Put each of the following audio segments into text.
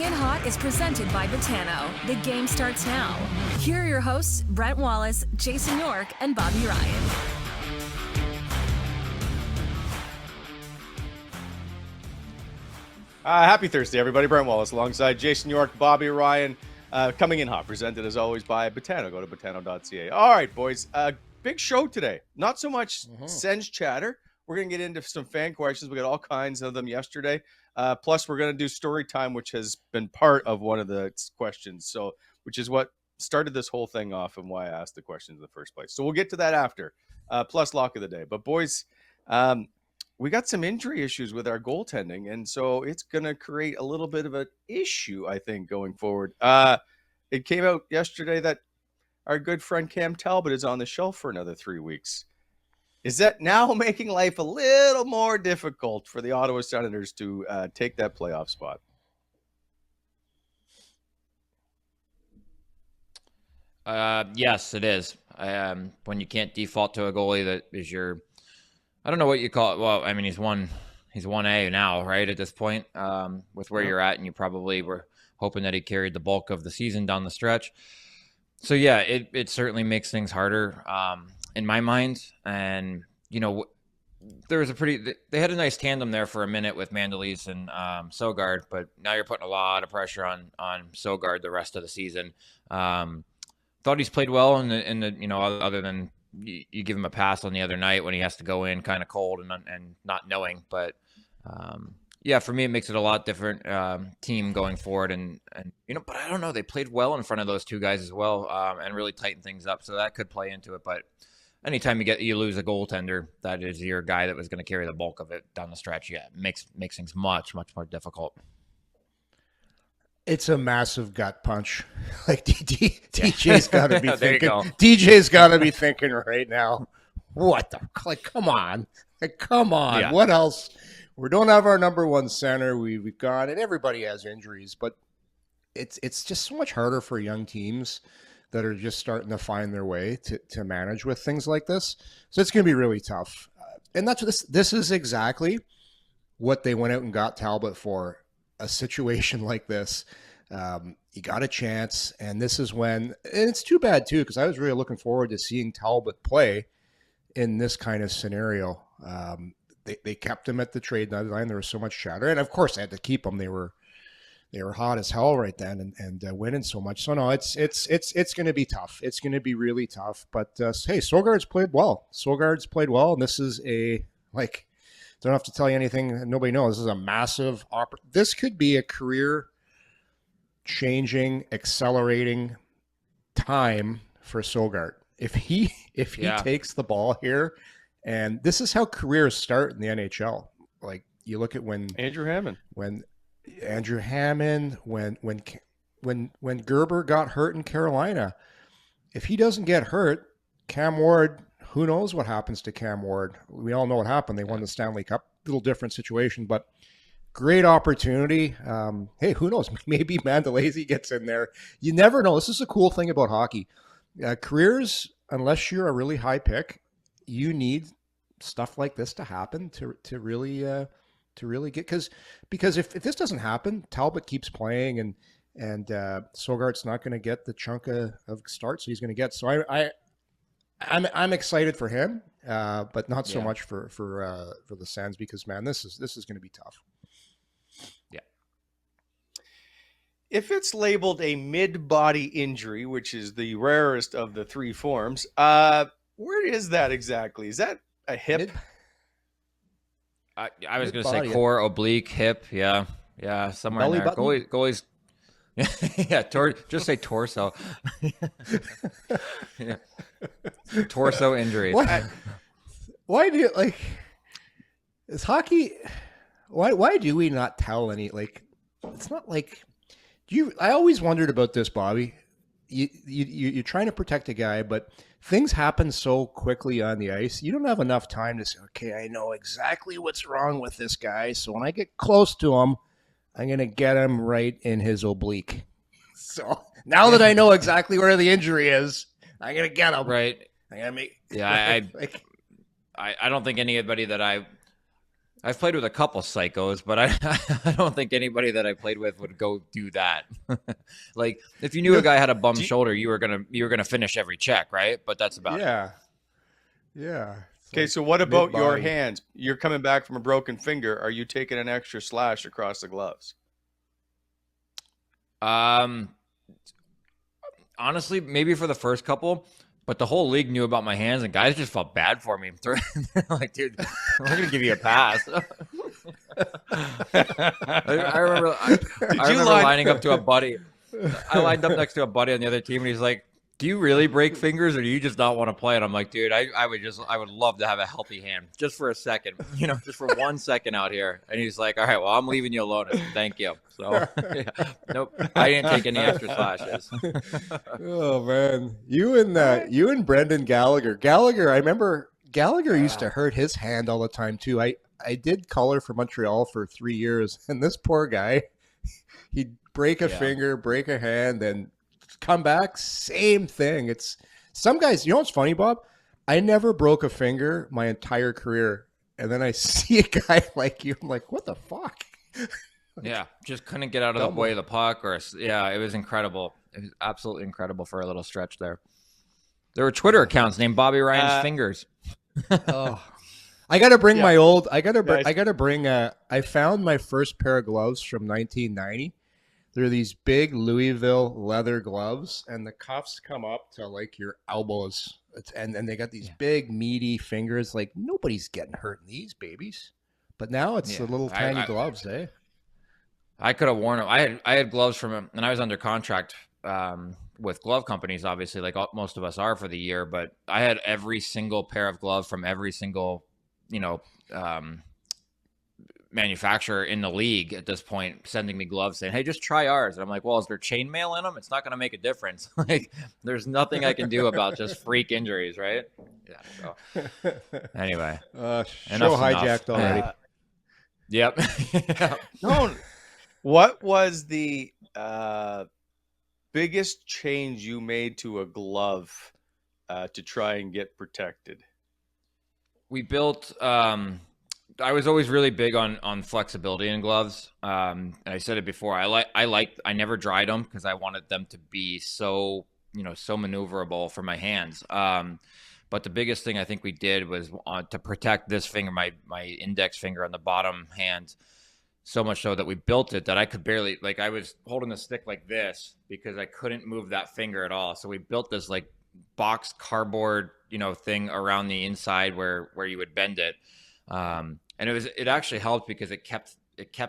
Coming in Hot is presented by Botano. The game starts now. Here are your hosts, Brent Wallace, Jason York, and Bobby Ryan. Happy Thursday, everybody. Brent Wallace alongside Jason York, Bobby Ryan. Coming in hot, presented as always by Botano. Go to botano.ca. All right, boys. Big show today. Not so much Sens chatter. We're going to get into some fan questions. We got all kinds of them yesterday. Plus, we're going to do story time, which has been part of one of the questions. So, which is what started this whole thing off and why I asked the questions in the first place. So we'll get to that after. Plus, lock of the day. But boys, we got some injury issues with our goaltending, and so it's going to create a little bit of an issue, I think, going forward. It came out yesterday that our good friend Cam Talbot is on the shelf for another 3 weeks. Is that now making life a little more difficult for the Ottawa Senators to take that playoff spot? Yes, it is. When you can't default to a goalie that is your, I don't know what you call it. Well, I mean, he's 1A now, right? At this point, with where you're at, and you probably were hoping that he carried the bulk of the season down the stretch. So yeah, it certainly makes things harder. In my mind, and there was they had a nice tandem there for a minute with Mandolese and Sogaard, but now you're putting a lot of pressure on Sogaard the rest of the season. Thought he's played well in the other than you give him a pass on the other night when he has to go in kind of cold and not knowing, but yeah, for me it makes it a lot different team going forward, and but I don't know, they played well in front of those two guys as well, and really tightened things up, so that could play into it. But anytime you lose a goaltender that is your guy that was going to carry the bulk of it down the stretch, yeah, it makes things much more difficult. It's a massive gut punch. Like DJ's got to be thinking. DJ's got to be thinking right now. What the? Like, come on. Yeah. What else? We don't have our number one center. We've gone, and everybody has injuries, but it's just so much harder for young teams that are just starting to find their way to manage with things like this. So it's going to be really tough. And that's what this is exactly what they went out and got Talbot for. A situation like this, you got a chance, and this is when, and it's too bad too, because I was really looking forward to seeing Talbot play in this kind of scenario. They kept him at the trade deadline. There was so much chatter, and of course they had to keep him. They were hot as hell right then, and winning so much. So no, it's going to be tough. It's going to be really tough. But hey, Sogaard's played well. And this is don't have to tell you anything nobody knows. This is a massive this could be a career-changing, accelerating time for Sogaard. If he takes the ball here, and this is how careers start in the NHL. Like, you look at when Andrew Hammond, when Gerber got hurt in Carolina. If he doesn't get hurt, Cam Ward, who knows what happens to Cam Ward? We all know what happened. They won the Stanley Cup. Little different situation, but great opportunity. Hey, who knows? Maybe Mandolese gets in there. You never know. This is a cool thing about hockey. Careers, unless you're a really high pick, you need stuff like this to happen to really get, because if this doesn't happen, Talbot keeps playing and Sogaard's not going to get the chunk of starts he's going to get. So I'm excited for him, but not so much for the Sens, because man, this is going to be tough. Yeah. If it's labeled a mid-body injury, which is the rarest of the three forms, where is that exactly? Is that a hip? I was going to say core, oblique, hip. Yeah, somewhere belly in there. Button? Goalies. Yeah, just say torso. Yeah. Torso injuries. Why do you is hockey? Why do we not tell any? It's not like I always wondered about this, Bobby. You're trying to protect a guy, but things happen so quickly on the ice. You don't have enough time to say, okay, I know exactly what's wrong with this guy, so when I get close to him, I'm going to get him right in his oblique. So now that I know exactly where the injury is, I'm going to get him. Right. I'm going to make... Yeah, I don't think anybody that I I've played with a couple psychos, but I don't think anybody that I played with would go do that. Like if you knew a guy had a bum shoulder, you were gonna finish every check, right? But that's about it. Yeah. Okay, so what about your hands? You're coming back from a broken finger. Are you taking an extra slash across the gloves? Honestly, maybe for the first couple, but the whole league knew about my hands, and guys just felt bad for me. They're like, dude, we're gonna give you a pass. I remember lining up to a buddy. I lined up next to a buddy on the other team, and he's like, do you really break fingers, or do you just not want to play? And I'm like, dude, I would love to have a healthy hand just for a second, just for 1 second out here. And he's like, all right, well, I'm leaving you alone. Thank you. So, yeah, nope, I didn't take any extra slashes. Oh man, you and Brendan Gallagher. I remember Gallagher used to hurt his hand all the time too. I did color for Montreal for 3 years, and this poor guy, he'd break a finger, break a hand, and come back, same thing. It's some guys, what's funny, Bob? I never broke a finger my entire career. And then I see a guy like you, I'm like, what the fuck? Yeah, just couldn't get out of the way of the puck. It was incredible. It was absolutely incredible for a little stretch there. There were Twitter accounts named Bobby Ryan's Fingers. I gotta bring my old. I found my first pair of gloves from 1990. They're these big Louisville leather gloves, and the cuffs come up to like your elbows. And they got these big, meaty fingers. Like nobody's getting hurt in these babies. But now it's the little tiny gloves, eh? I could have worn them. I had gloves from him, and I was under contract with glove companies, obviously, like most of us are for the year. But I had every single pair of gloves from every single, manufacturer in the league at this point sending me gloves saying, hey, just try ours. And I'm like, well, is there chainmail in them? It's not going to make a difference. Like there's nothing I can do about just freak injuries, right? Yeah. So anyway, show hijacked already. Yep. No, what was the biggest change you made to a glove to try and get protected? We built I was always really big on flexibility in gloves. And I said it before. I never dried them because I wanted them to be so maneuverable for my hands. But the biggest thing I think we did was to protect this finger, my index finger on the bottom hand, so much so that we built it that I could barely, like I was holding the stick like this because I couldn't move that finger at all. So we built this like box cardboard, thing around the inside where you would bend it. And it actually helped because it kept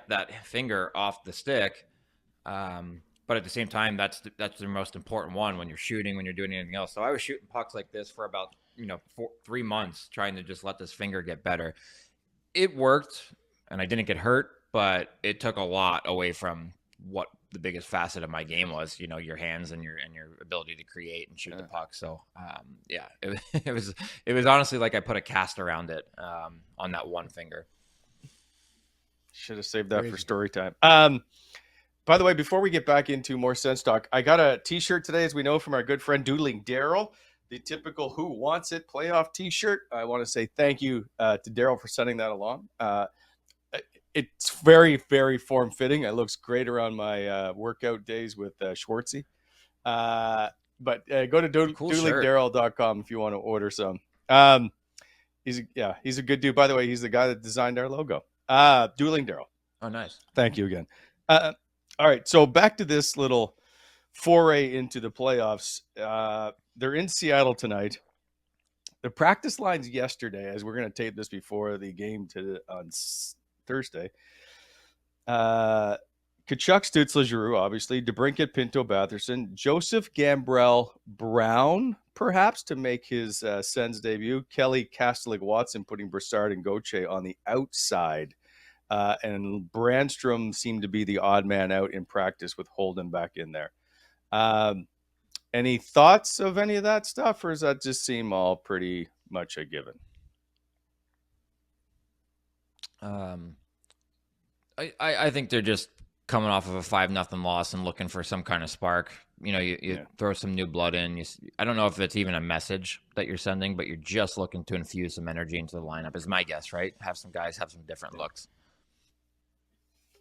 that finger off the stick. But at the same time, that's the most important one when you're shooting, when you're doing anything else. So I was shooting pucks like this for about 3 months, trying to just let this finger get better. It worked, and I didn't get hurt, but it took a lot away from what the biggest facet of my game was. Your hands and your ability to create and shoot the puck. So it was honestly like I put a cast around it on that one finger. Should have saved that for story time. By the way, before we get back into more Sens talk, I got a T-shirt today, as we know, from our good friend Doodling Daryl, the typical Who Wants It playoff T-shirt. I want to say thank you to Daryl for sending that along. It's very, very form-fitting. It looks great around my workout days with Schwartzy. But go to doodlingdaryl.com if you want to order some. He's a good dude. By the way, he's the guy that designed our logo. Doodling Daryl. Oh, nice. Thank you again. All right, so back to this little foray into the playoffs. They're in Seattle tonight. The practice lines yesterday, as we're going to tape this before the game on Thursday. Kachuk, Stützle, Giroux, obviously. DeBrincat, Pinto, Batherson. Joseph, Gambrell, Brown, perhaps, to make his Sens debut. Kelly, Kastelik, Watson, putting Brassard and Gauthier on the outside. And Brannstrom seemed to be the odd man out in practice with Holden back in there. Any thoughts of any of that stuff, or does that just seem all pretty much a given? I think they're just coming off of a 5-0 loss and looking for some kind of spark. You throw some new blood in. I don't know if it's even a message that you're sending, but you're just looking to infuse some energy into the lineup, is my guess, right? Have some guys have some different looks.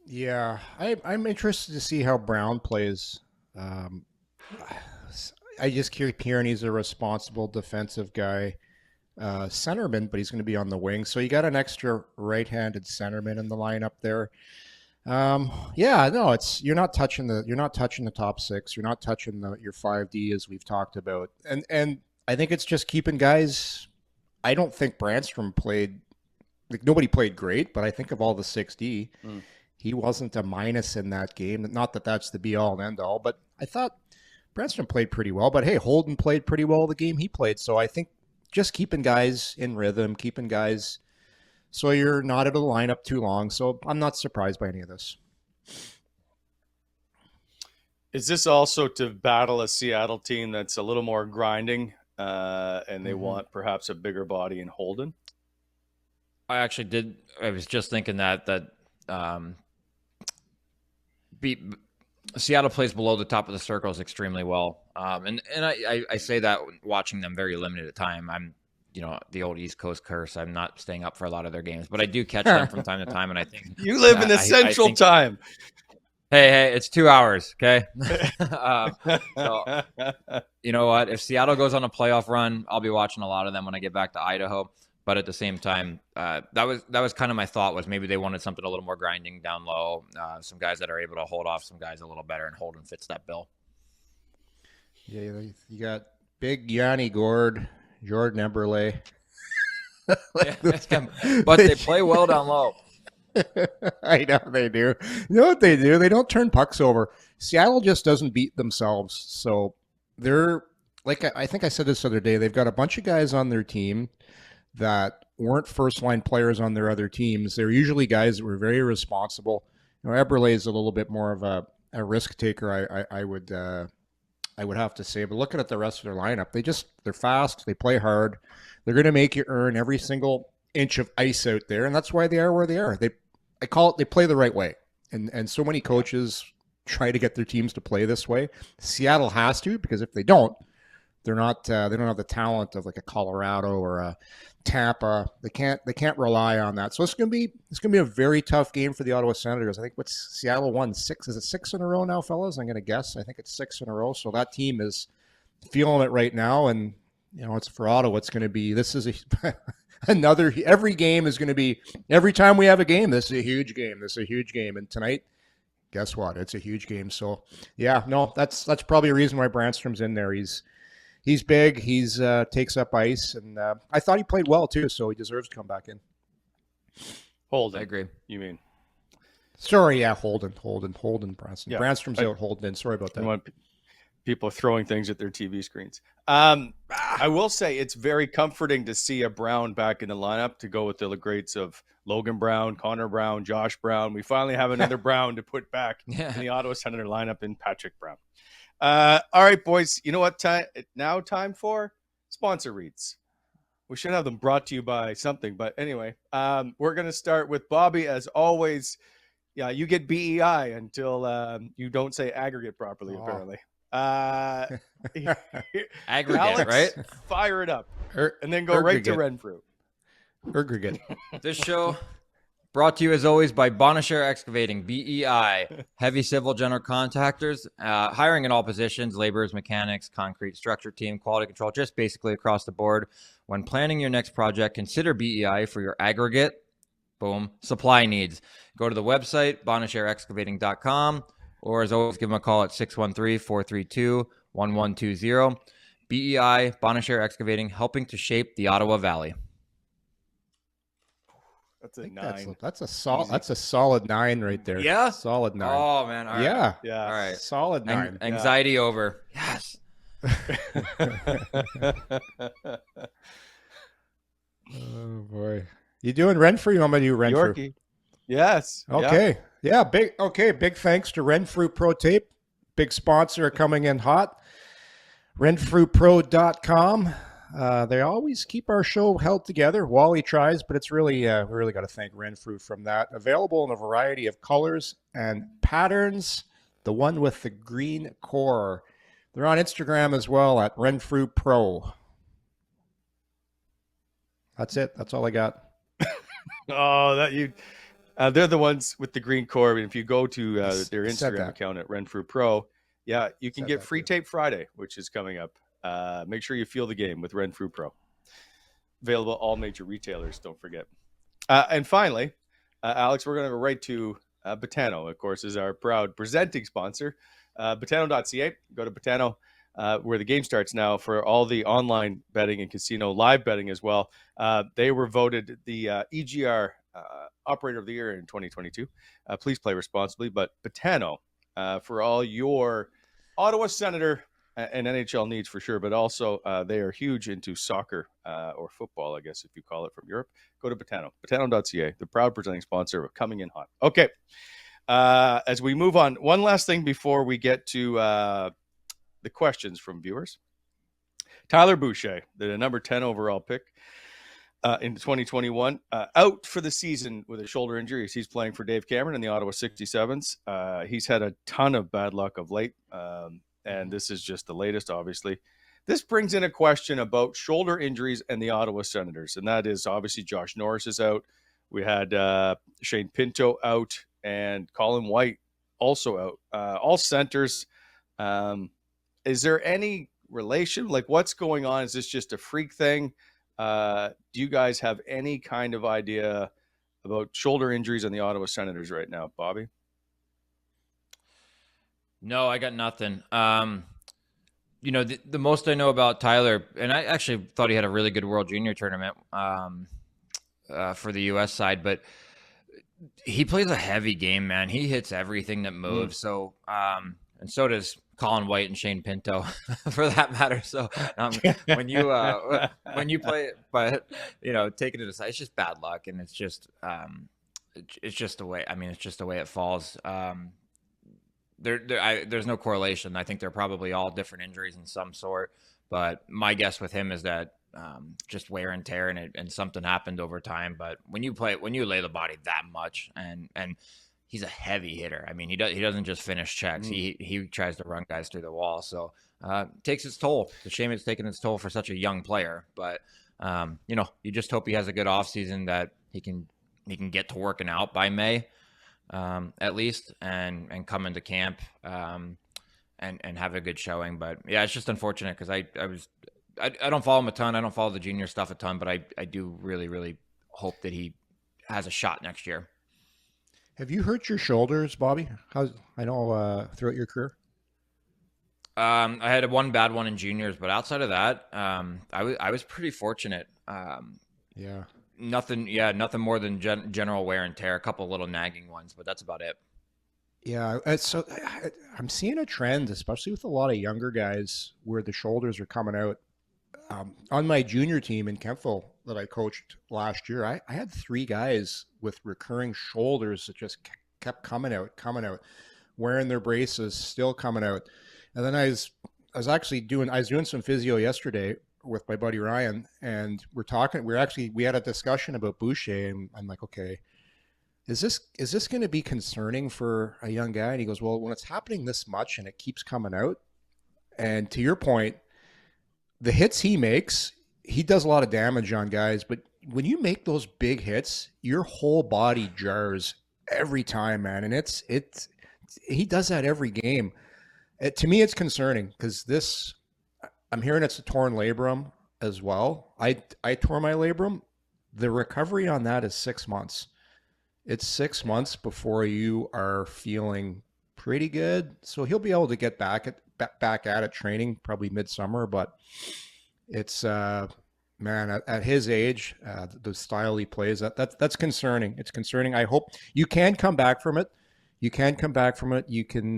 Yeah, I'm interested to see how Brown plays. I just keep hearing he's a responsible defensive guy, centerman, but he's going to be on the wing. So you got an extra right-handed centerman in the lineup there. You're not touching the top six. You're not touching your 5D as we've talked about. And I think it's just keeping guys. I don't think Brannstrom played, like, nobody played great, but I think of all the 6D, he wasn't a minus in that game. Not that that's the be all and end all, but I thought Brannstrom played pretty well. But hey, Holden played pretty well the game he played. So I think just keeping guys in rhythm, keeping guys so you're not out of the lineup too long. So I'm not surprised by any of this. Is this also to battle a Seattle team that's a little more grinding and they want perhaps a bigger body in Holden? I was just thinking that Seattle plays below the top of the circles extremely well. And I say that watching them very limited time. I'm, the old East Coast curse. I'm not staying up for a lot of their games, but I do catch them from time to time. And I think you live in the Central Time. Hey, it's 2 hours. Okay. So, you know what? If Seattle goes on a playoff run, I'll be watching a lot of them when I get back to Idaho. But at the same time, that was kind of my thought, was maybe they wanted something a little more grinding down low. Some guys that are able to hold off some guys a little better, and Holden fits that bill. Yeah, you got big Yanni Gord, Jordan Eberle. But they play well down low. I know they do. You know what they do? They don't turn pucks over. Seattle just doesn't beat themselves. So they're, like, I think I said this the other day, they've got a bunch of guys on their team that weren't first-line players on their other teams. They're usually guys that were very responsible. Eberle is a little bit more of a risk taker, I would have to say. But looking at the rest of their lineup, they're fast, they play hard. They're going to make you earn every single inch of ice out there, and that's why they are where they are. I call it, they play the right way. And so many coaches try to get their teams to play this way. Seattle has to, because if they don't, they don't have the talent of like a Colorado or a Tampa. They can't rely on that. So it's gonna be a very tough game for the Ottawa Senators. I think Seattle won 6. Is it 6 in a row now, fellas? I'm gonna guess. I think it's 6 in a row. So that team is feeling it right now. And it's for Ottawa. It's gonna be, this is every game is gonna be, every time we have a game, this is a huge game. This is a huge game. And tonight, guess what? It's a huge game. So yeah, no, that's probably a reason why Brannstrom's in there. He's big. He's takes up ice, and I thought he played well too, so he deserves to come back in. Holden, I agree. You mean? Sorry, yeah, Holden, Brannstrom. Yeah, Brannstrom's out, Holden in. Sorry about that. I want people throwing things at their TV screens. I will say it's very comforting to see a Brown back in the lineup to go with the greats of Logan Brown, Connor Brown, Josh Brown. We finally have another Brown to put back in the Ottawa Senator lineup in Patrick Brown. All right, boys. You know what? Time for sponsor reads. We should have them brought to you by something, but anyway, we're going to start with Bobby as always. Yeah, you get BEI until you don't say aggregate properly, apparently. Aggregate, Alex, right? Fire it up, and then go right to Renfrew. Aggregate. This show brought to you, as always, by Boucher Excavating, BEI, heavy civil general contractors, hiring in all positions, laborers, mechanics, concrete structure team, quality control, just basically across the board. When planning your next project, consider BEI for your aggregate, supply needs. Go to the website, boucherexcavating.com, or as always, give them a call at 613-432-1120. BEI, Boucher Excavating, helping to shape the Ottawa Valley. That's a 9. That's a solid 9 right there. Yeah, solid 9. Oh man, all right. Yeah. All right, solid 9. Anxiety over. Yes. Oh boy, you doing Renfrew? I'm gonna do Renfrew. Yorkie. Yes. Okay. Yeah. Big. Okay. Big thanks to Renfrew Pro Tape, big sponsor coming in hot. RenfrewPro.com. They always keep our show held together. Wally tries, but it's really we really got to thank Renfrew from that. Available in a variety of colors and patterns. The one with the green core. They're on Instagram as well at Renfrew Pro. That's it. That's all I got. Oh, that you. They're the ones with the green core. And if you go to their Instagram account at Renfrew Pro, yeah, you can get Free Tape Friday, which is coming up. Make sure you feel the game with Renfrew Pro. Available at all major retailers, don't forget. And finally, Alex, we're going to go right to Betano, of course, is our proud presenting sponsor. Betano.ca. Go to Betano, where the game starts now for all the online betting and casino live betting as well. They were voted the EGR Operator of the Year in 2022. Please play responsibly. But Betano, for all your Ottawa Senator and NHL needs for sure, but also they are huge into soccer or football, I guess, if you call it from Europe. Go to Betano, Betano.ca, the proud presenting sponsor of Coming In Hot. Okay. As we move on, one last thing before we get to the questions from viewers. Tyler Boucher, the number 10 overall pick in 2021, out for the season with a shoulder injury. He's playing for Dave Cameron in the Ottawa 67s. He's had a ton of bad luck of late, and this is just the latest, obviously. This brings in a question about shoulder injuries and the Ottawa Senators, and that is obviously Josh Norris is out. We had Shane Pinto out and Colin White also out. All centers. Is there any relation? Like, what's going on? Is this just a freak thing? Do you guys have any kind of idea about shoulder injuries on the Ottawa Senators right now, Bobby? No, I got nothing. The most I know about Tyler, and I actually thought he had a really good World Junior tournament for the U.S. side, but he plays a heavy game, man. He hits everything that moves. So, and so does Colin White and Shane Pinto, for that matter. So when you play, but taking it aside, it's just bad luck, and it's just the way. I mean, it's just the way it falls. There's no correlation. I think they're probably all different injuries in some sort, but my guess with him is that just wear and tear, and something happened over time. But when you lay the body that much, and he's a heavy hitter. I mean, he doesn't just finish checks. He tries to run guys through the wall. So it takes its toll. It's a shame it's taken its toll for such a young player. But you just hope he has a good offseason, that he can get to working out by May, at least, and come into camp and have a good showing. But yeah, it's just unfortunate because I don't follow him a ton. I don't follow the junior stuff a ton, but I do really, really hope that he has a shot next year. Have you hurt your shoulders, Bobby? I know throughout your career? I had one bad one in juniors, but outside of that, I was pretty fortunate. Yeah. Nothing more than general wear and tear, a couple little nagging ones, but that's about it. Yeah, so I'm seeing a trend, especially with a lot of younger guys, where the shoulders are coming out. On my junior team in Kempville that I coached last year, I had 3 guys with recurring shoulders that just kept coming out, wearing their braces, still coming out. And then I was doing some physio yesterday with my buddy Ryan, and we had a discussion about Boucher, and I'm like, okay, is this going to be concerning for a young guy? And he goes, well, when it's happening this much and it keeps coming out, and to your point, the hits he makes, he does a lot of damage on guys, but when you make those big hits, your whole body jars every time, man. And he does that every game. To me, it's concerning because I'm hearing it's a torn labrum as well. I tore my labrum. The recovery on that is 6 months. It's 6 months before you are feeling pretty good. So he'll be able to get back at it training probably midsummer, but it's man, at his age, the style he plays, that's concerning. It's concerning. I hope you can come back from it. You can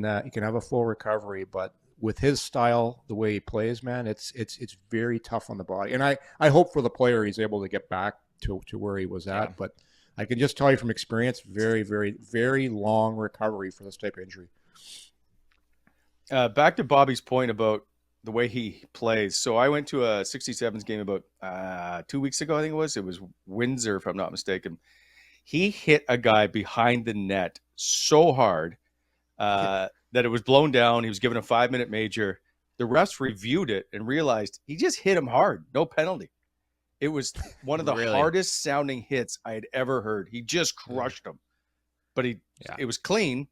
have a full recovery, but with his style, the way he plays, man, it's very tough on the body. And I hope for the player he's able to get back to where he was at. Yeah. But I can just tell you from experience, very, very, very long recovery for this type of injury. Back to Bobby's point about the way he plays. So I went to a 67s game about 2 weeks ago, I think it was. It was Windsor, if I'm not mistaken. He hit a guy behind the net so hard that it was blown down. He was given a 5-minute major. The refs reviewed it and realized he just hit him hard, no penalty. It was one of the hardest sounding hits I had ever heard. He just crushed him, but it was clean.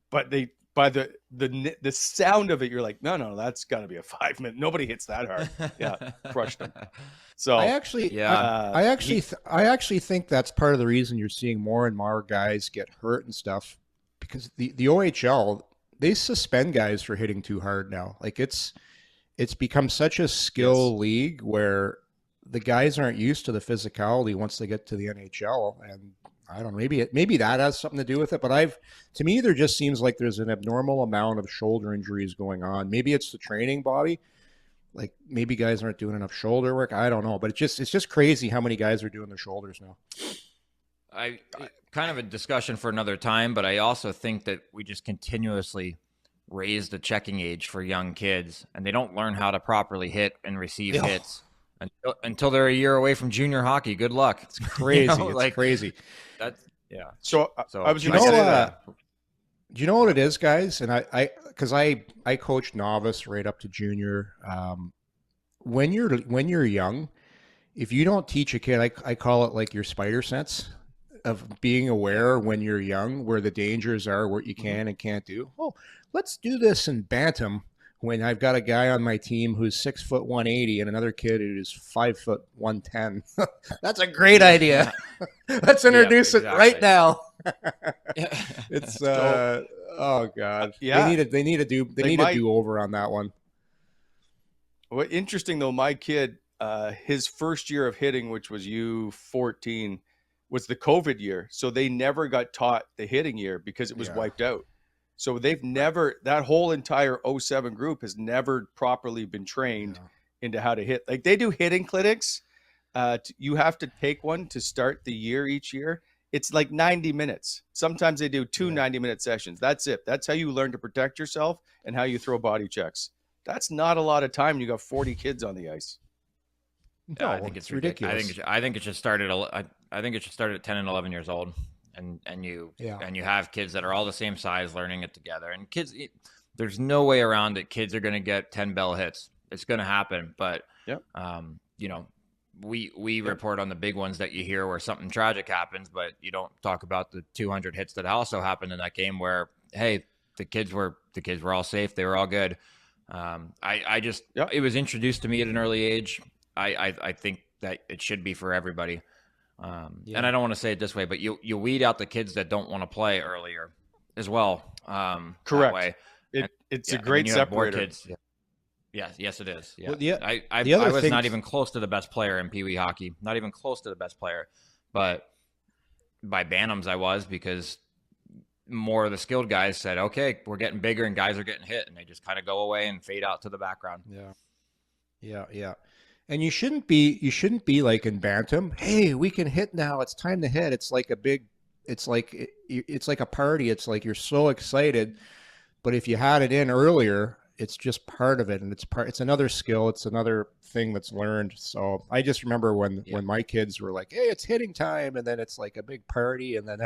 But by the sound of it, you're like, no, that's got to be a 5-minute. Nobody hits that hard. Yeah, crushed him. So I actually think that's part of the reason you're seeing more and more guys get hurt and stuff, because the OHL, they suspend guys for hitting too hard now. Like it's become such a skill league where the guys aren't used to the physicality once they get to the NHL, and I don't know, maybe that has something to do with it. But to me, there just seems like there's an abnormal amount of shoulder injuries going on. Maybe it's the training body, like maybe guys aren't doing enough shoulder work. I don't know, but it's just crazy how many guys are doing their shoulders now. I kind of a discussion for another time, but I also think that we just continuously raise the checking age for young kids, and they don't learn how to properly hit and receive hits until they're a year away from junior hockey. Good luck. It's crazy. It's crazy. That's So I was do going to say that. Do you know what it is, guys? And because I coached novice right up to junior. When you're young, if you don't teach a kid, I call it like your spider sense of being aware when you're young, where the dangers are, what you can and can't do. Oh, let's do this in bantam when I've got a guy on my team who's 6 foot 180 and another kid who's 5 foot 110. That's a great idea. Let's introduce it right now. It's oh god. Yeah. They need to do over on that one. Well, interesting though, my kid, his first year of hitting, which was U14, was the COVID year. So they never got taught the hitting year because it was wiped out. So they've never, that whole entire 07 group has never properly been trained into how to hit. Like they do hitting clinics. You have to take one to start the year each year. It's like 90 minutes. Sometimes they do two 90-minute sessions. That's it. That's how you learn to protect yourself and how you throw body checks. That's not a lot of time. You got 40 kids on the ice. No, I think it's ridiculous. I think it should start at I think it should start at 10 and 11 years old, and you have kids that are all the same size learning it together. And kids, there's no way around it. Kids are going to get 10 bell hits. It's going to happen. But we report on the big ones that you hear where something tragic happens, but you don't talk about the 200 hits that also happened in that game where, hey, the kids were all safe. They were all good. It was introduced to me at an early age. I think that it should be for everybody. And I don't want to say it this way, but you weed out the kids that don't want to play earlier as well. Correct. That way. It's a great separator. Kids. Yeah. Yes, it is. Yeah. Well, I was not even close to the best player in Pee Wee hockey. Not even close to the best player. But by Bantams I was, because more of the skilled guys said, okay, we're getting bigger and guys are getting hit, and they just kind of go away and fade out to the background. Yeah. And you shouldn't be like in bantam. Hey, we can hit now. It's time to hit. It's like it's like a party. It's like you're so excited. But if you had it in earlier, it's just part of it, and it's another skill. It's another thing that's learned. So I just remember when my kids were like, "Hey, it's hitting time," and then it's like a big party, and then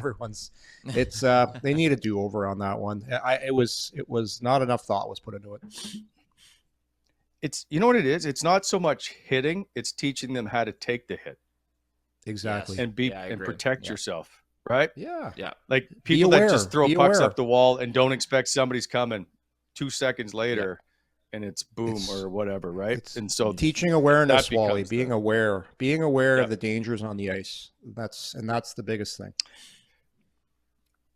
they need a do over on that one. It was not enough thought was put into it. It's, you know what it is? It's not so much hitting, it's teaching them how to take the hit. Exactly. And and protect yourself, right? Yeah. Like people that just throw pucks up the wall and don't expect somebody's coming 2 seconds later and it's boom or whatever, right? And so teaching awareness, Wally, being aware of the dangers on the ice. That's the biggest thing.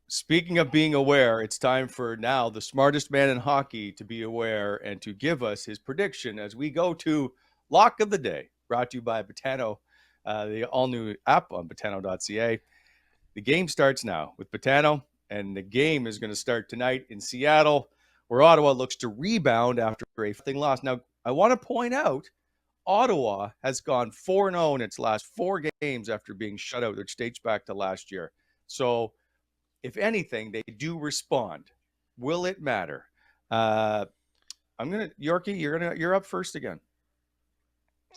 Speaking of being aware, it's time for now the smartest man in hockey to be aware and to give us his prediction as we go to Lock of the Day, brought to you by Betano, the all-new app on Betano.ca. The game starts now with Betano, and the game is going to start tonight in Seattle, where Ottawa looks to rebound after a loss. Now, I want to point out, Ottawa has gone 4-0 in its last 4 games after being shut out, which dates back to last year. So, if anything, they do respond. Will it matter? Yorkie, you're up first again.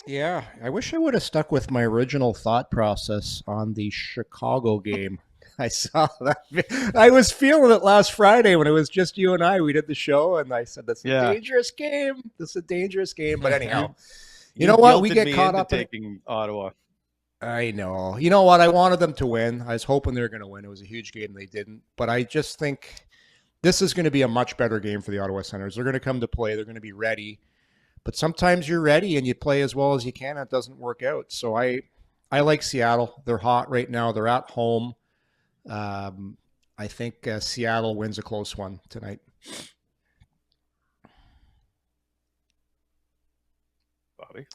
Yeah, I wish I would have stuck with my original thought process on the Chicago game. I saw that. I was feeling it last Friday when it was just you and I. We did the show, and I said, "That's a dangerous game. This is a dangerous game." But anyhow, you know what? We get caught up in taking Ottawa. I know. You know what? I wanted them to win. I was hoping they were going to win. It was a huge game. They didn't. But I just think this is going to be a much better game for the Ottawa Senators. They're going to come to play. They're going to be ready. But sometimes you're ready and you play as well as you can. And it doesn't work out. So I like Seattle. They're hot right now. They're at home. I think Seattle wins a close one tonight. Bobby?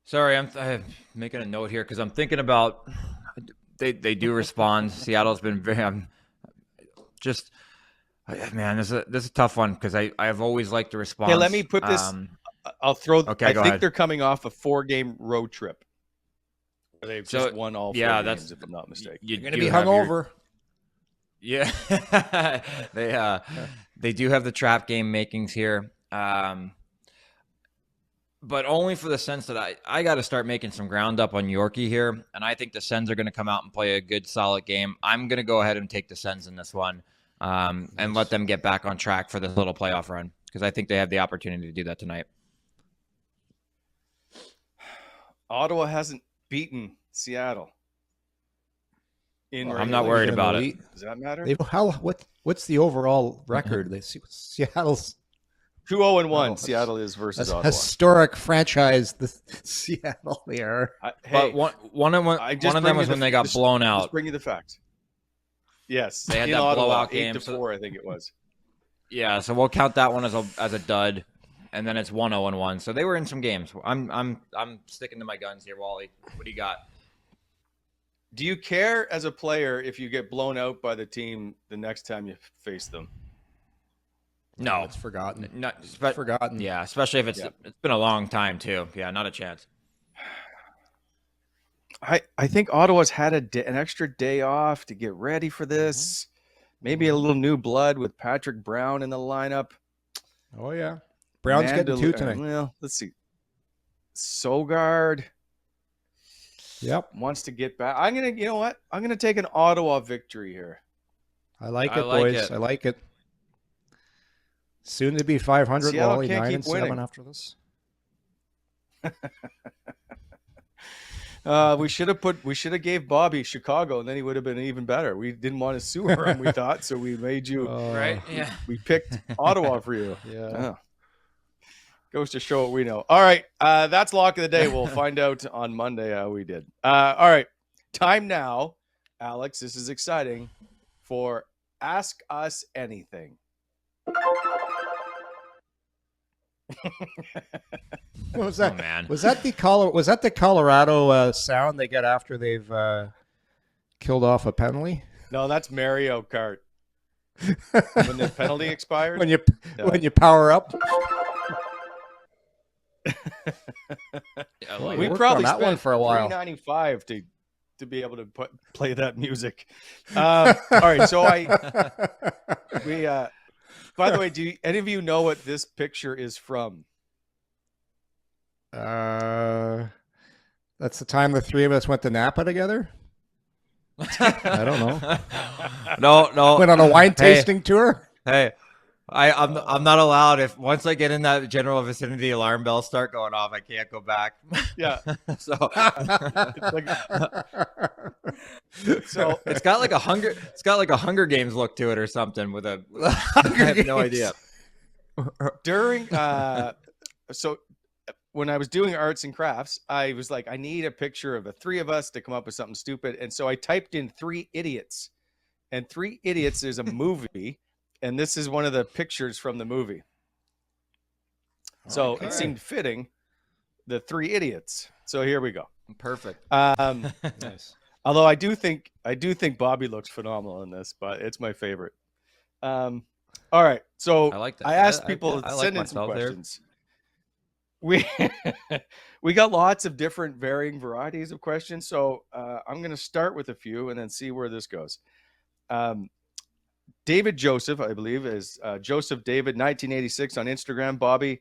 Sorry, I'm making a note here because I'm thinking about they do respond. Seattle's been very man. This is a tough one because I've always liked the response. Hey, let me put this. I'll throw. Okay, I go think ahead. they're coming off a 4-game road trip. They've just won all 4 games, if I'm not mistaken. You're going to be hungover. Yeah, they do have the trap game makings here. But only for the sense that I got to start making some ground up on Yorkie here. And I think the Sens are going to come out and play a good, solid game. I'm going to go ahead and take the Sens in this one and let them get back on track for this little playoff run because I think they have the opportunity to do that tonight. Ottawa hasn't beaten Seattle. I'm not worried about it. Does that matter? What's the overall record? They see Seattle's 2-0-1. Seattle is versus Ottawa. Historic franchise. The Seattle they are. But one of them was when they got blown out. Just bring you the facts. Yes, they had that Ottawa, blowout game. 8-4, I think it was. Yeah, so we'll count that one as a dud, and then it's 1-0-1. So they were in some games. I'm sticking to my guns here, Wally. What do you got? Do you care as a player if you get blown out by the team the next time you face them? No, it's forgotten. Forgotten. Yeah, especially if it's been a long time too. Yeah, not a chance. I think Ottawa's had an extra day off to get ready for this. Maybe a little new blood with Patrick Brown in the lineup. Oh yeah, Brown's getting 2 tonight. Well, let's see. Sogaard. Yep, wants to get back. You know what? I'm gonna take an Ottawa victory here. I like it, boys. I like it. Soon to be 500. Wally, 9-7 after this. We should have gave Bobby Chicago, and then he would have been even better. We didn't want to sue him, we thought, so we made you right. Yeah, we picked Ottawa for you. Yeah. Goes to show what we know. All right, that's lock of the day. We'll find out on Monday how we did. All right, time now, Alex. This is exciting for Ask Us Anything. What was that? Oh, man. Was that the Colorado sound they get after they've killed off a penalty? No, that's Mario Kart. When the penalty expires. when you power up. We probably that one for a while. $3.95 to be able to play that music. All right, so by the way, do any of you know what this picture is from? That's the time the three of us went to Napa together. I don't know. No. Went on a wine tasting tour. Hey, I'm not allowed. If once I get in that general vicinity, alarm bells start going off. I can't go back. Yeah. So it's got like a Hunger Games look to it or something. I have no idea. During so when I was doing arts and crafts, I was like, I need a picture of the three of us to come up with something stupid, and so I typed in 3 idiots, and 3 idiots is a movie. And this is one of the pictures from the movie. So it seemed fitting, the 3 idiots. So here we go. Perfect. Nice. Although I do think Bobby looks phenomenal in this, but it's my favorite. All right. So I like that. I asked people to send in some questions. We got lots of different varying varieties of questions. So I'm going to start with a few and then see where this goes. David Joseph, I believe, is Joseph David 1986 on Instagram. Bobby,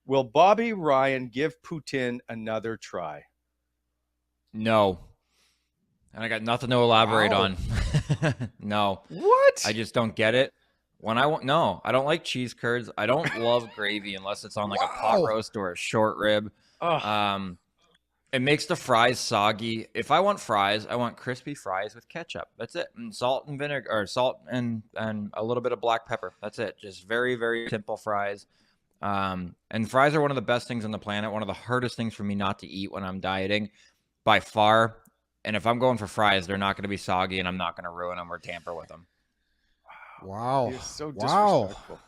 will Bobby Ryan give poutine another try? No. And I got nothing to elaborate on. No. What? I just don't get it. No, I don't like cheese curds. I don't love gravy unless it's on like a pot roast or a short rib. It makes the fries soggy. If I want fries, I want crispy fries with ketchup. That's it. And salt and vinegar, or salt and a little bit of black pepper. That's it. Just very, very simple fries. And fries are one of the best things on the planet. One of the hardest things for me not to eat when I'm dieting by far. And if I'm going for fries, they're not going to be soggy, and I'm not going to ruin them or tamper with them. Wow. You're so disrespectful.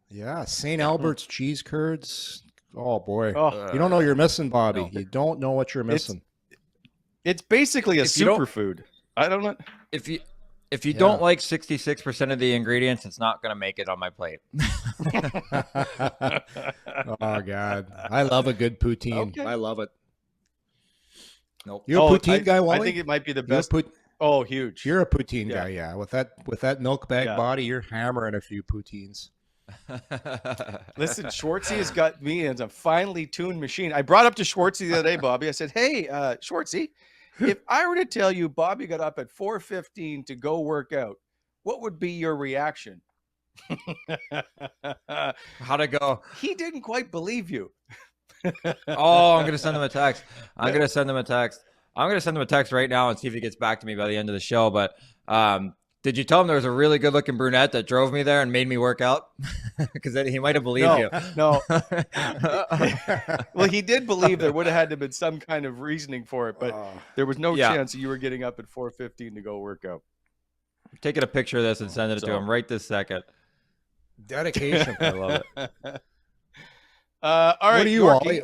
Yeah. St. Albert's cheese curds. Oh, boy. You don't know what you're missing, Bobby. No. You don't know what you're missing. It's basically a superfood. I don't know. If you don't like 66% of the ingredients, it's not going to make it on my plate. Oh, God. I love a good poutine. Okay. I love it. Nope. You're a poutine guy, Wally? I think it might be the best. Huge. You're a poutine guy, yeah. With that milk bag body, you're hammering a few poutines. Listen, Schwartzy has got me in a finely tuned machine. I brought up to Schwartzy the other day, Bobby. I said, hey, Schwartzy, if I were to tell you Bobby got up at 4:15 to go work out, what would be your reaction? How'd it go? He didn't quite believe you. Oh, I'm going to send him a text. I'm going to send him a text right now and see if he gets back to me by the end of the show. But did you tell him there was a really good-looking brunette that drove me there and made me work out? Because he might have believed you. No. Well, he did believe there would have had to have been some kind of reasoning for it, but there was no chance that you were getting up at 4:15 to go work out. I'm taking a picture of this and sending it to him right this second. Dedication. I love it. All right, what are you, Wally?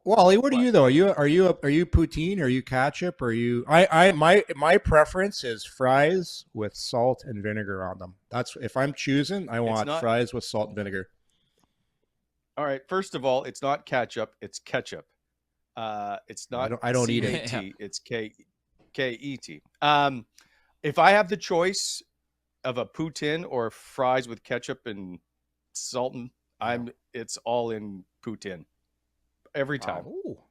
Wally, what are you though? Are you poutine? Are you ketchup? Are you? My preference is fries with salt and vinegar on them. That's if I'm choosing. I want fries with salt and vinegar. All right. First of all, it's not ketchup. It's ketchup. It's not. I don't eat it. C-A-T, it's K-E-T. If I have the choice of a poutine or fries with ketchup and salt, it's all in poutine. Every time. Oh,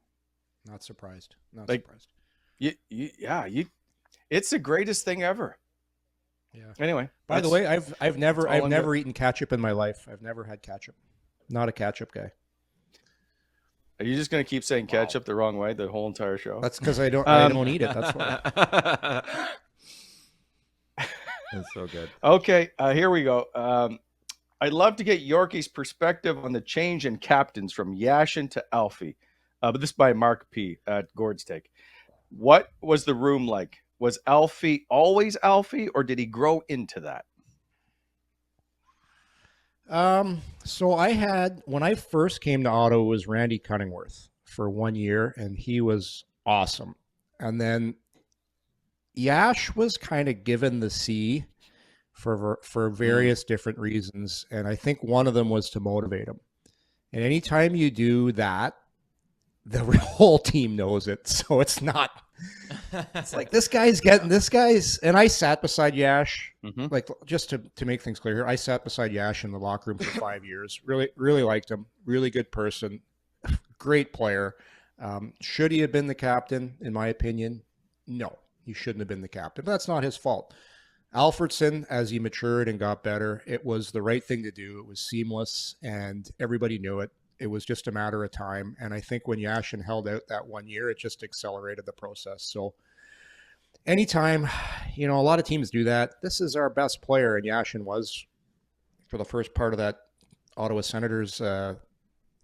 not surprised. Not like, surprised. It's the greatest thing ever. Yeah. Anyway, by the way, I've never eaten ketchup in my life. I've never had ketchup. Not a ketchup guy. Are you just going to keep saying ketchup the wrong way the whole entire show? That's because I don't eat it. That's why. That's so good. Okay, here we go. I'd love to get Yorkie's perspective on the change in captains from Yashin to Alfie. But this is by Mark P. at Gord's Take. What was the room like? Was Alfie always Alfie, or did he grow into that? So when I first came to Ottawa, it was Randy Cunningworth for 1 year, and he was awesome. And then Yash was kind of given the C for various different reasons. And I think one of them was to motivate him. And anytime you do that, the whole team knows it. So it's like and I sat beside Yash, like just to make things clear here, I sat beside Yash in the locker room for 5 years. Really, really liked him. Really good person. Great player. Should he have been the captain, in my opinion? No, he shouldn't have been the captain, but that's not his fault. Alfredson, as he matured and got better, it was the right thing to do. It was seamless, and everybody knew it. It was just a matter of time. And I think when Yashin held out that 1 year, it just accelerated the process. So anytime, a lot of teams do that. This is our best player, and Yashin was, for the first part of that Ottawa Senators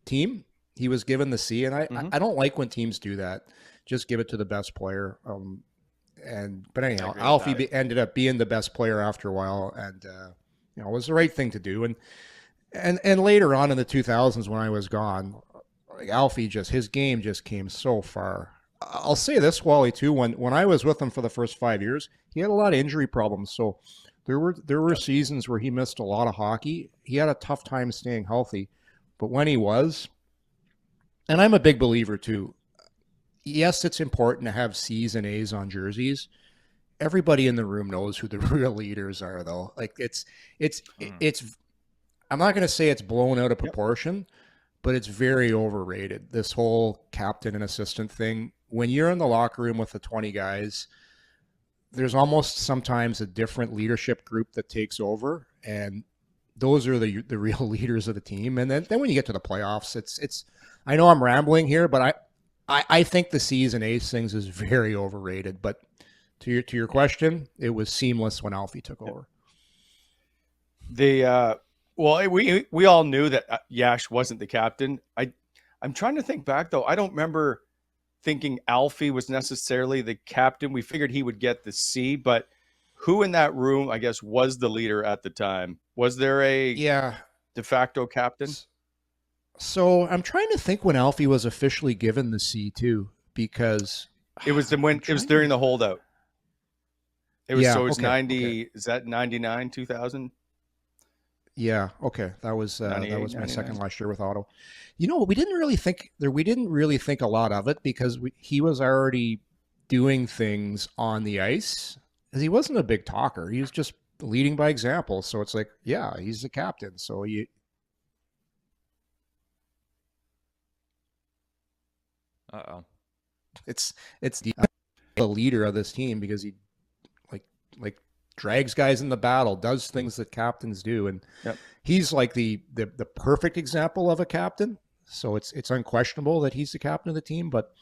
team, he was given the C. And I don't like when teams do that. Just give it to the best player. But anyhow, Alfie ended up being the best player after a while, and it was the right thing to do. And later on in the 2000s, when I was gone, like Alfie his game just came so far. I'll say this, Wally, too. When I was with him for the first 5 years, he had a lot of injury problems. So there were seasons where he missed a lot of hockey. He had a tough time staying healthy, but when he was, and I'm a big believer too. Yes, it's important to have C's and A's on jerseys. everybody in the room knows who the real leaders are, though. Like it's I'm not going to say it's blown out of proportion, but it's very overrated. This whole captain and assistant thing. When you're in the locker room with the 20 guys, there's almost sometimes a different leadership group that takes over, and those are the real leaders of the team. And then when you get to the playoffs, it's I know I'm rambling here, but I think the C's and A's things is very overrated. But to your question, it was seamless when Alfie took over. Well, we all knew that Yash wasn't the captain. I'm trying to think back though. I don't remember thinking Alfie was necessarily the captain. We figured he would get the C, but who in that room, I guess, was the leader at the time? Was there a de facto captain? So I'm trying to think when Alfie was officially given the C too, because it was during the holdout. It was 90. Okay. Is that 99, 2000? Yeah. Okay. That was my 99. Second last year with Otto. You know, we didn't really think a lot of it because he was already doing things on the ice. He wasn't a big talker. He was just leading by example. So it's like, yeah, he's the captain. So it's the leader of this team because he like drags guys in the battle, does things that captains do, and he's like the perfect example of a captain. So it's unquestionable that he's the captain of the team. But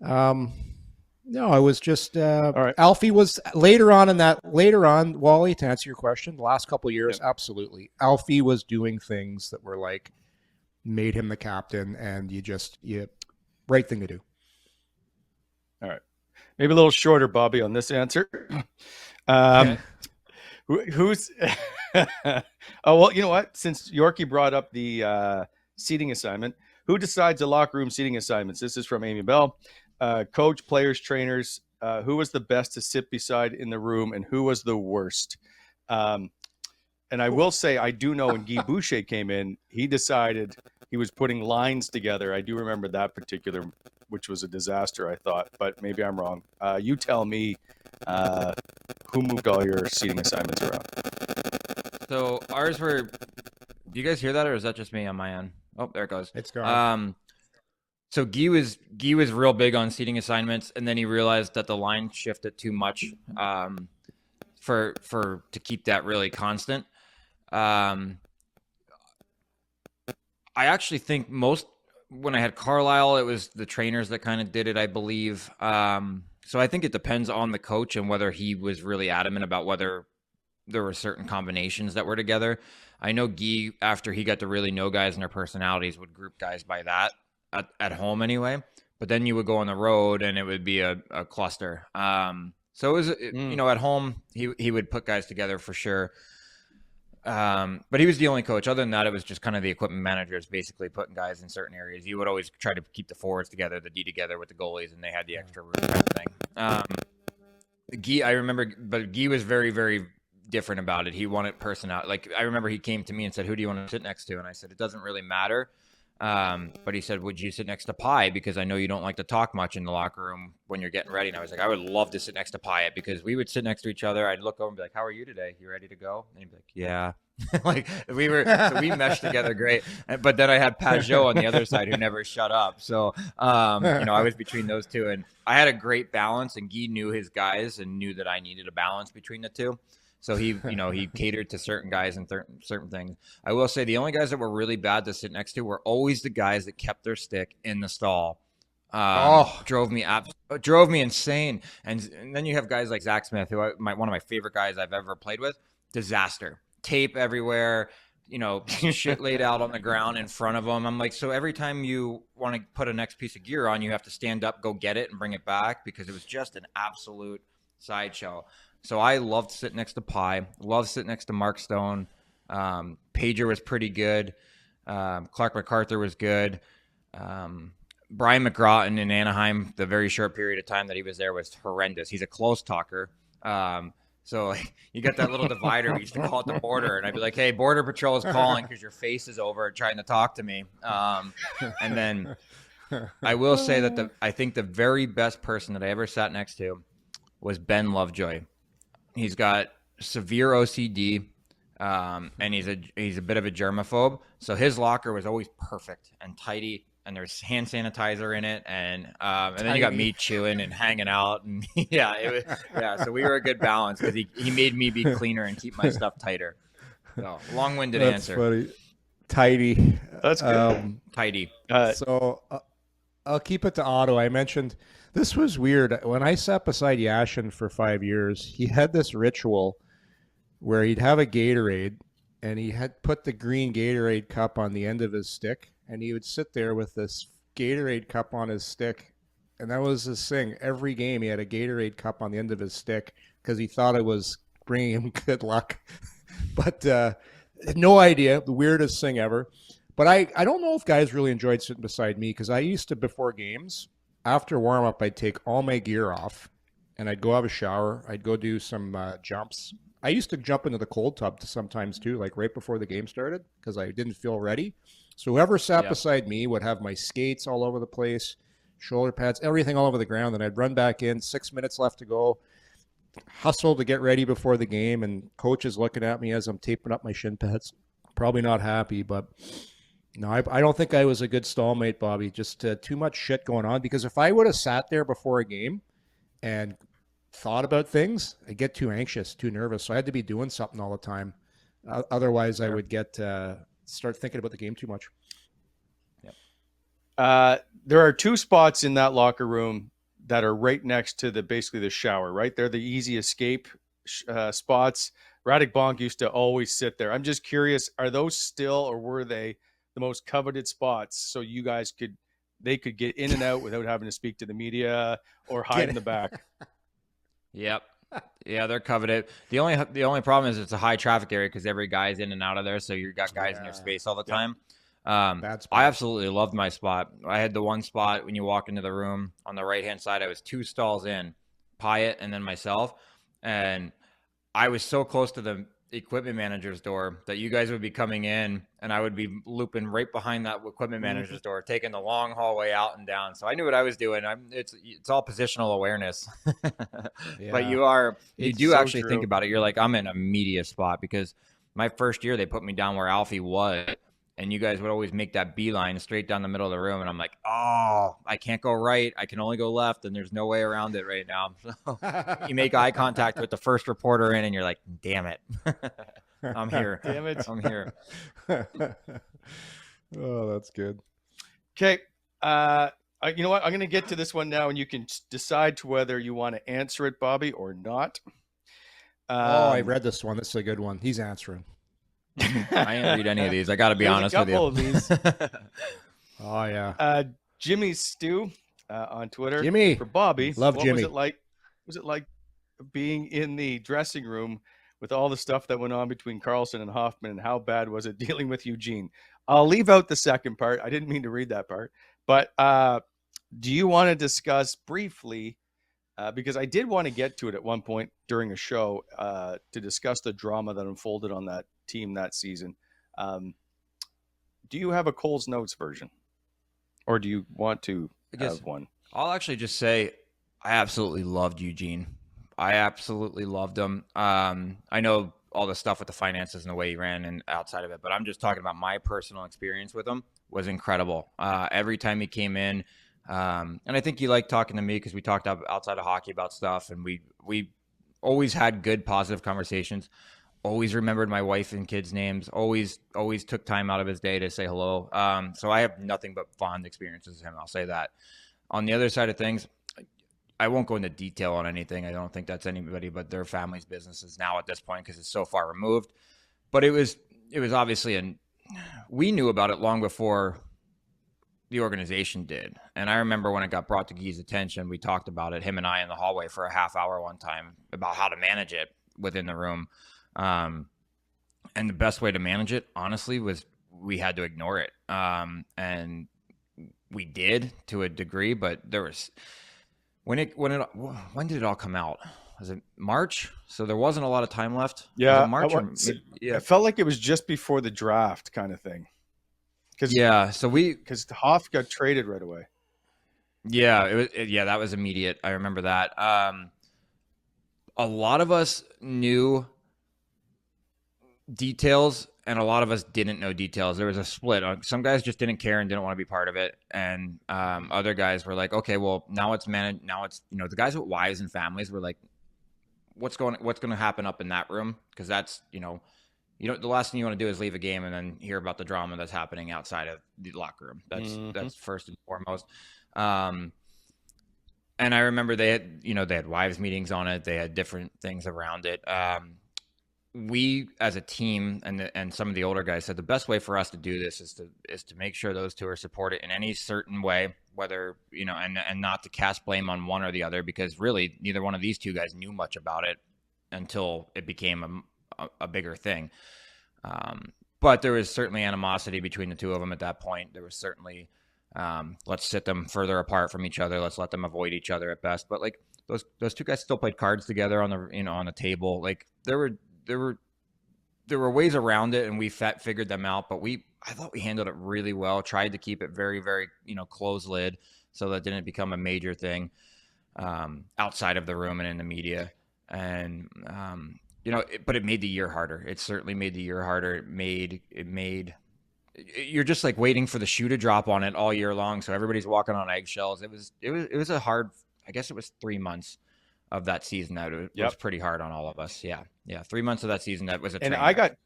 no, it was just all right. Alfie was later on, Wally, to answer your question, the last couple of years, absolutely. Alfie was doing things that were like made him the captain, and right thing to do. All right. Maybe a little shorter, Bobby, on this answer. Who's oh, well, you know what? Since Yorkie brought up the seating assignment, who decides the locker room seating assignments? This is from Amy Bell. Coach, players, trainers, who was the best to sit beside in the room and who was the worst? And I will say, I do know when Guy Boucher came in, he decided he was putting lines together. I do remember that particular, which was a disaster, I thought, but maybe I'm wrong. You tell me who moved all your seating assignments around. So ours were, do you guys hear that or is that just me on my end? Oh, there it goes. It's gone. So Guy was real big on seating assignments, and then he realized that the line shifted too much to keep that really constant. I actually think when I had Carlisle, it was the trainers that kind of did it, I believe. So I think it depends on the coach and whether he was really adamant about whether there were certain combinations that were together. I know Guy, after he got to really know guys and their personalities, would group guys by that at home anyway. But then you would go on the road and it would be a cluster. So it was, at home, he would put guys together for sure. But he was the only coach. Other than that, it was just kind of the equipment managers basically putting guys in certain areas. You would always try to keep the forwards together, the D together with the goalies, and they had the extra room kind of thing. Guy, I remember, but Guy was very, very different about it. He wanted personality. Like, I remember he came to me and said, "Who do you want to sit next to?" And I said, "It doesn't really matter." But he said, "Would you sit next to Pi? Because I know you don't like to talk much in the locker room when you're getting ready." And I was like, "I would love to sit next to Pi because we would sit next to each other. I'd look over and be like, 'How are you today? You ready to go?' And he'd be like, 'Yeah.'" Like we meshed together great. But then I had Pagnotta on the other side who never shut up. So, I was between those two, and I had a great balance, and Guy knew his guys and knew that I needed a balance between the two. So he catered to certain guys and certain things. I will say the only guys that were really bad to sit next to were always the guys that kept their stick in the stall. Drove me insane. And then you have guys like Zach Smith, who one of my favorite guys I've ever played with. Disaster. Tape everywhere, shit laid out on the ground in front of them. I'm like, so every time you want to put a next piece of gear on, you have to stand up, go get it, and bring it back because it was just an absolute sideshow. So I loved sitting next to Pi, loved sitting next to Mark Stone. Pager was pretty good. Clark MacArthur was good. Brian McGrattan in Anaheim, the very short period of time that he was there was horrendous. He's a close talker. So you got that little divider. We used to call it the border. And I'd be like, "Hey, Border Patrol is calling because your face is over trying to talk to me." And then I will say that I think the very best person that I ever sat next to was Ben Lovejoy. He's got severe OCD, and he's a bit of a germaphobe. So his locker was always perfect and tidy, and there's hand sanitizer in it, and then you got me chewing and hanging out, and So we were a good balance because he made me be cleaner and keep my stuff tighter. So long-winded answer. Funny. Tidy. That's good. Tidy. So I'll keep it to Otto. I mentioned this was weird. When I sat beside Yashin for 5 years, he had this ritual where he'd have a Gatorade, and he had put the green Gatorade cup on the end of his stick, and he would sit there with this Gatorade cup on his stick, and that was his thing. Every game, he had a Gatorade cup on the end of his stick because he thought it was bringing him good luck. But no idea. The weirdest thing ever. But I don't know if guys really enjoyed sitting beside me, because I used to, before games, after warm-up, I'd take all my gear off, and I'd go have a shower. I'd go do some jumps. I used to jump into the cold tub sometimes too, like right before the game started, because I didn't feel ready. So whoever sat beside me would have my skates all over the place, shoulder pads, everything all over the ground. And I'd run back in, 6 minutes left to go, hustle to get ready before the game. And coach is looking at me as I'm taping up my shin pads. Probably not happy, but no, I don't think I was a good stallmate, Bobby. Just too much shit going on. Because if I would have sat there before a game and thought about things, I get too anxious, too nervous. So I had to be doing something all the time. Otherwise, I would get start thinking about the game too much. There are two spots in that locker room that are right next to basically the shower, right? They're the easy escape spots. Radek Bonk used to always sit there. I'm just curious, are those still, or were they the most coveted spots so you guys could get in and out without having to speak to the media or hide in the back? Yep. Yeah, they're coveted. The only problem is it's a high traffic area because every guy's in and out of there, so you got guys in your space all the time. I absolutely loved my spot. I had the one spot when you walk into the room on the right-hand side. I was 2 stalls in, Pyatt and then myself, and I was so close to the equipment manager's door that you guys would be coming in, and I would be looping right behind that equipment manager's door, taking the long hallway out and down. So I knew what I was doing. It's all positional awareness. But you do actually think about it. You're like, I'm in a media spot, because my first year they put me down where Alfie was, and you guys would always make that beeline straight down the middle of the room, and I'm like, oh, I can't go right. I can only go left, and there's no way around it right now. So you make eye contact with the first reporter in, and you're like, damn it. I'm here. Damn it. I'm here. Oh, that's good. Okay. You know what? I'm going to get to this one now, and you can decide to whether you want to answer it, Bobby, or not. I read this one. This is a good one. He's answering. I didn't read any of these. I got to be honest with you. Of these. Oh, yeah. Jimmy Stew on Twitter. Jimmy. For Bobby. Love what Jimmy. Was it like being in the dressing room with all the stuff that went on between Karlsson and Hoffman, and how bad was it dealing with Eugene? I'll leave out the second part. I didn't mean to read that part. But do you want to discuss briefly, because I did want to get to it at one point during a show, to discuss the drama that unfolded on that team that season. Do you have a Cole's Notes version, or do you want to have one? I'll actually just say I absolutely loved Eugene. I absolutely loved him. I know all the stuff with the finances and the way he ran and outside of it, but I'm just talking about my personal experience with him was incredible. Every time he came in, and I think he liked talking to me because we talked outside of hockey about stuff, and we always had good, positive conversations. Always remembered my wife and kids' names. Always took time out of his day to say hello. So I have nothing but fond experiences with him. I'll say that. On the other side of things, I won't go into detail on anything. I don't think that's anybody but their family's businesses now at this point, because it's so far removed. But it was obviously we knew about it long before the organization did. And I remember when it got brought to Guy's attention, we talked about it, him and I, in the hallway for a half hour one time about how to manage it within the room. And the best way to manage it, honestly, was we had to ignore it. And we did to a degree, but there was when did it all come out? Was it March? So there wasn't a lot of time left. Yeah, March. It felt like it was just before the draft, kind of thing. Because Hoff got traded right away. Yeah, that was immediate. I remember that. a lot of us knew details and a lot of us didn't know details. There was a split. Some guys just didn't care and didn't want to be part of it, and other guys were like, okay, well, now it's managed. Now it's, you know, the guys with wives and families were like, what's going to happen up in that room? Because that's, you know, the last thing you want to do is leave a game and then hear about the drama that's happening outside of the locker room. That's first and foremost. And I remember they had wives meetings on it. They had different things around it. We as a team and some of the older guys said the best way for us to do this is to make sure those two are supported in any certain way, whether, you know, and not to cast blame on one or the other, because really neither one of these two guys knew much about it until it became a bigger thing. But there was certainly animosity between the two of them at that point. There was certainly, let's sit them further apart from each other. Let's let them avoid each other at best. But like those two guys still played cards together on the table. Like there were ways around it, and we figured them out. But I thought we handled it really well. Tried to keep it very, very, you know, closed lid, so that didn't become a major thing outside of the room and in the media. And you know, but it made the year harder. It certainly made the year harder. It made you're just like waiting for the shoe to drop on it all year long. So everybody's walking on eggshells. It was a hard, I guess it was 3 months of that season that it was pretty hard on all of us. Yeah. 3 months of that season that was a train wreck.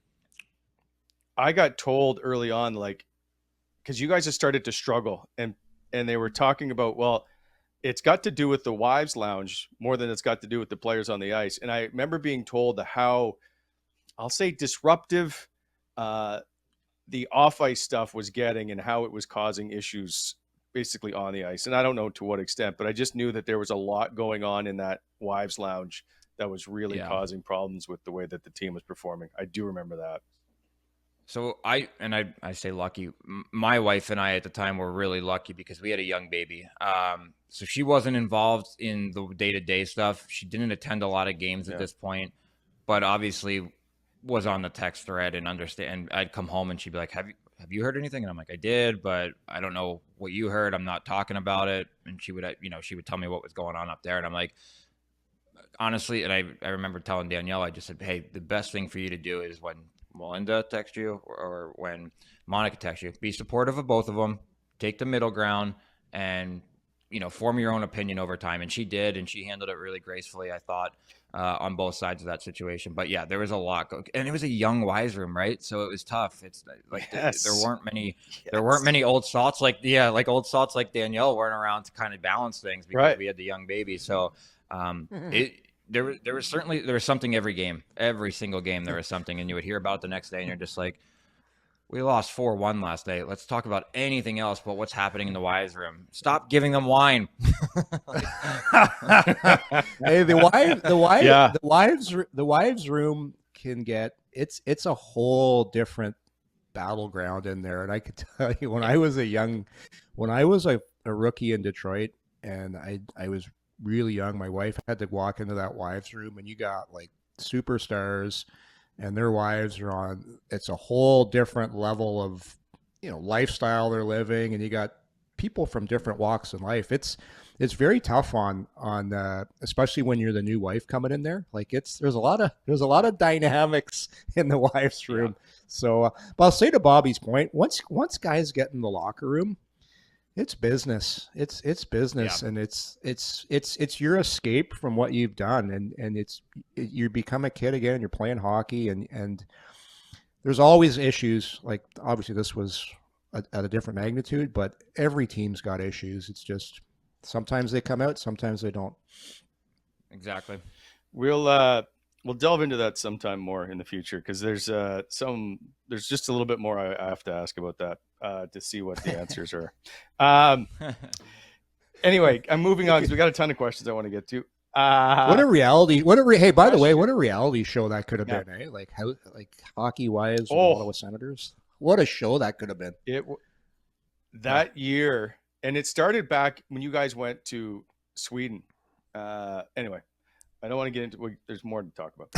I got told early on, like, because you guys have started to struggle, and they were talking about, well, it's got to do with the wives lounge more than it's got to do with the players on the ice. And I remember being told how, I'll say, disruptive the off-ice stuff was getting and how it was causing issues basically on the ice. And I don't know to what extent, but I just knew that there was a lot going on in that wives lounge that was really causing problems with the way that the team was performing. I do remember that. So I say lucky. My wife and I at the time were really lucky because we had a young baby. So she wasn't involved in the day-to-day stuff. She didn't attend a lot of games at this point, but obviously was on the text thread and understand. I'd come home and she'd be like, have you heard anything? And I'm like, I did, but I don't know what you heard. I'm not talking about it. And she would tell me what was going on up there. And I'm like, honestly, and I remember telling Danielle, I just said, hey, the best thing for you to do is when Melinda texts you or when Monica texts you, be supportive of both of them, take the middle ground, and, you know, form your own opinion over time. And she did, and she handled it really gracefully, I thought, on both sides of that situation. But yeah, there was a lot and it was a young wise room, right? So it was tough. It's like there weren't many old salts like old salts like Danielle weren't around to kind of balance things because we had the young baby. So there was something every single game there was something, and you would hear about it the next day, and you're just like, we lost 4-1 last night. Let's talk about anything else but what's happening in the wives room. Stop giving them wine. Hey, the wives room can get it's a whole different battleground in there. And I could tell you when I was a rookie in Detroit, and I was really young, my wife had to walk into that wives room, and you got like superstars and their wives are on. It's a whole different level of, you know, lifestyle they're living, and you got people from different walks in life. It's very tough on especially when you're the new wife coming in there. Like there's a lot of dynamics in the wives room. So, but I'll say to Bobby's point, once guys get in the locker room, it's business. It's business, and it's your escape from what you've done, and you become a kid again. You're playing hockey, and there's always issues. Like obviously this was at a different magnitude, but every team's got issues. It's just sometimes they come out, sometimes they don't. Exactly. We'll delve into that sometime more in the future, because there's just a little bit more I have to ask about that to see what the answers are. Anyway, I'm moving on because we got a ton of questions I want to get to. What a reality show that could have been, eh? Like Hockey Wives with Ottawa Senators. What a show that could have been. That year, and it started back when you guys went to Sweden. Anyway, I don't want to get into. There's more to talk about.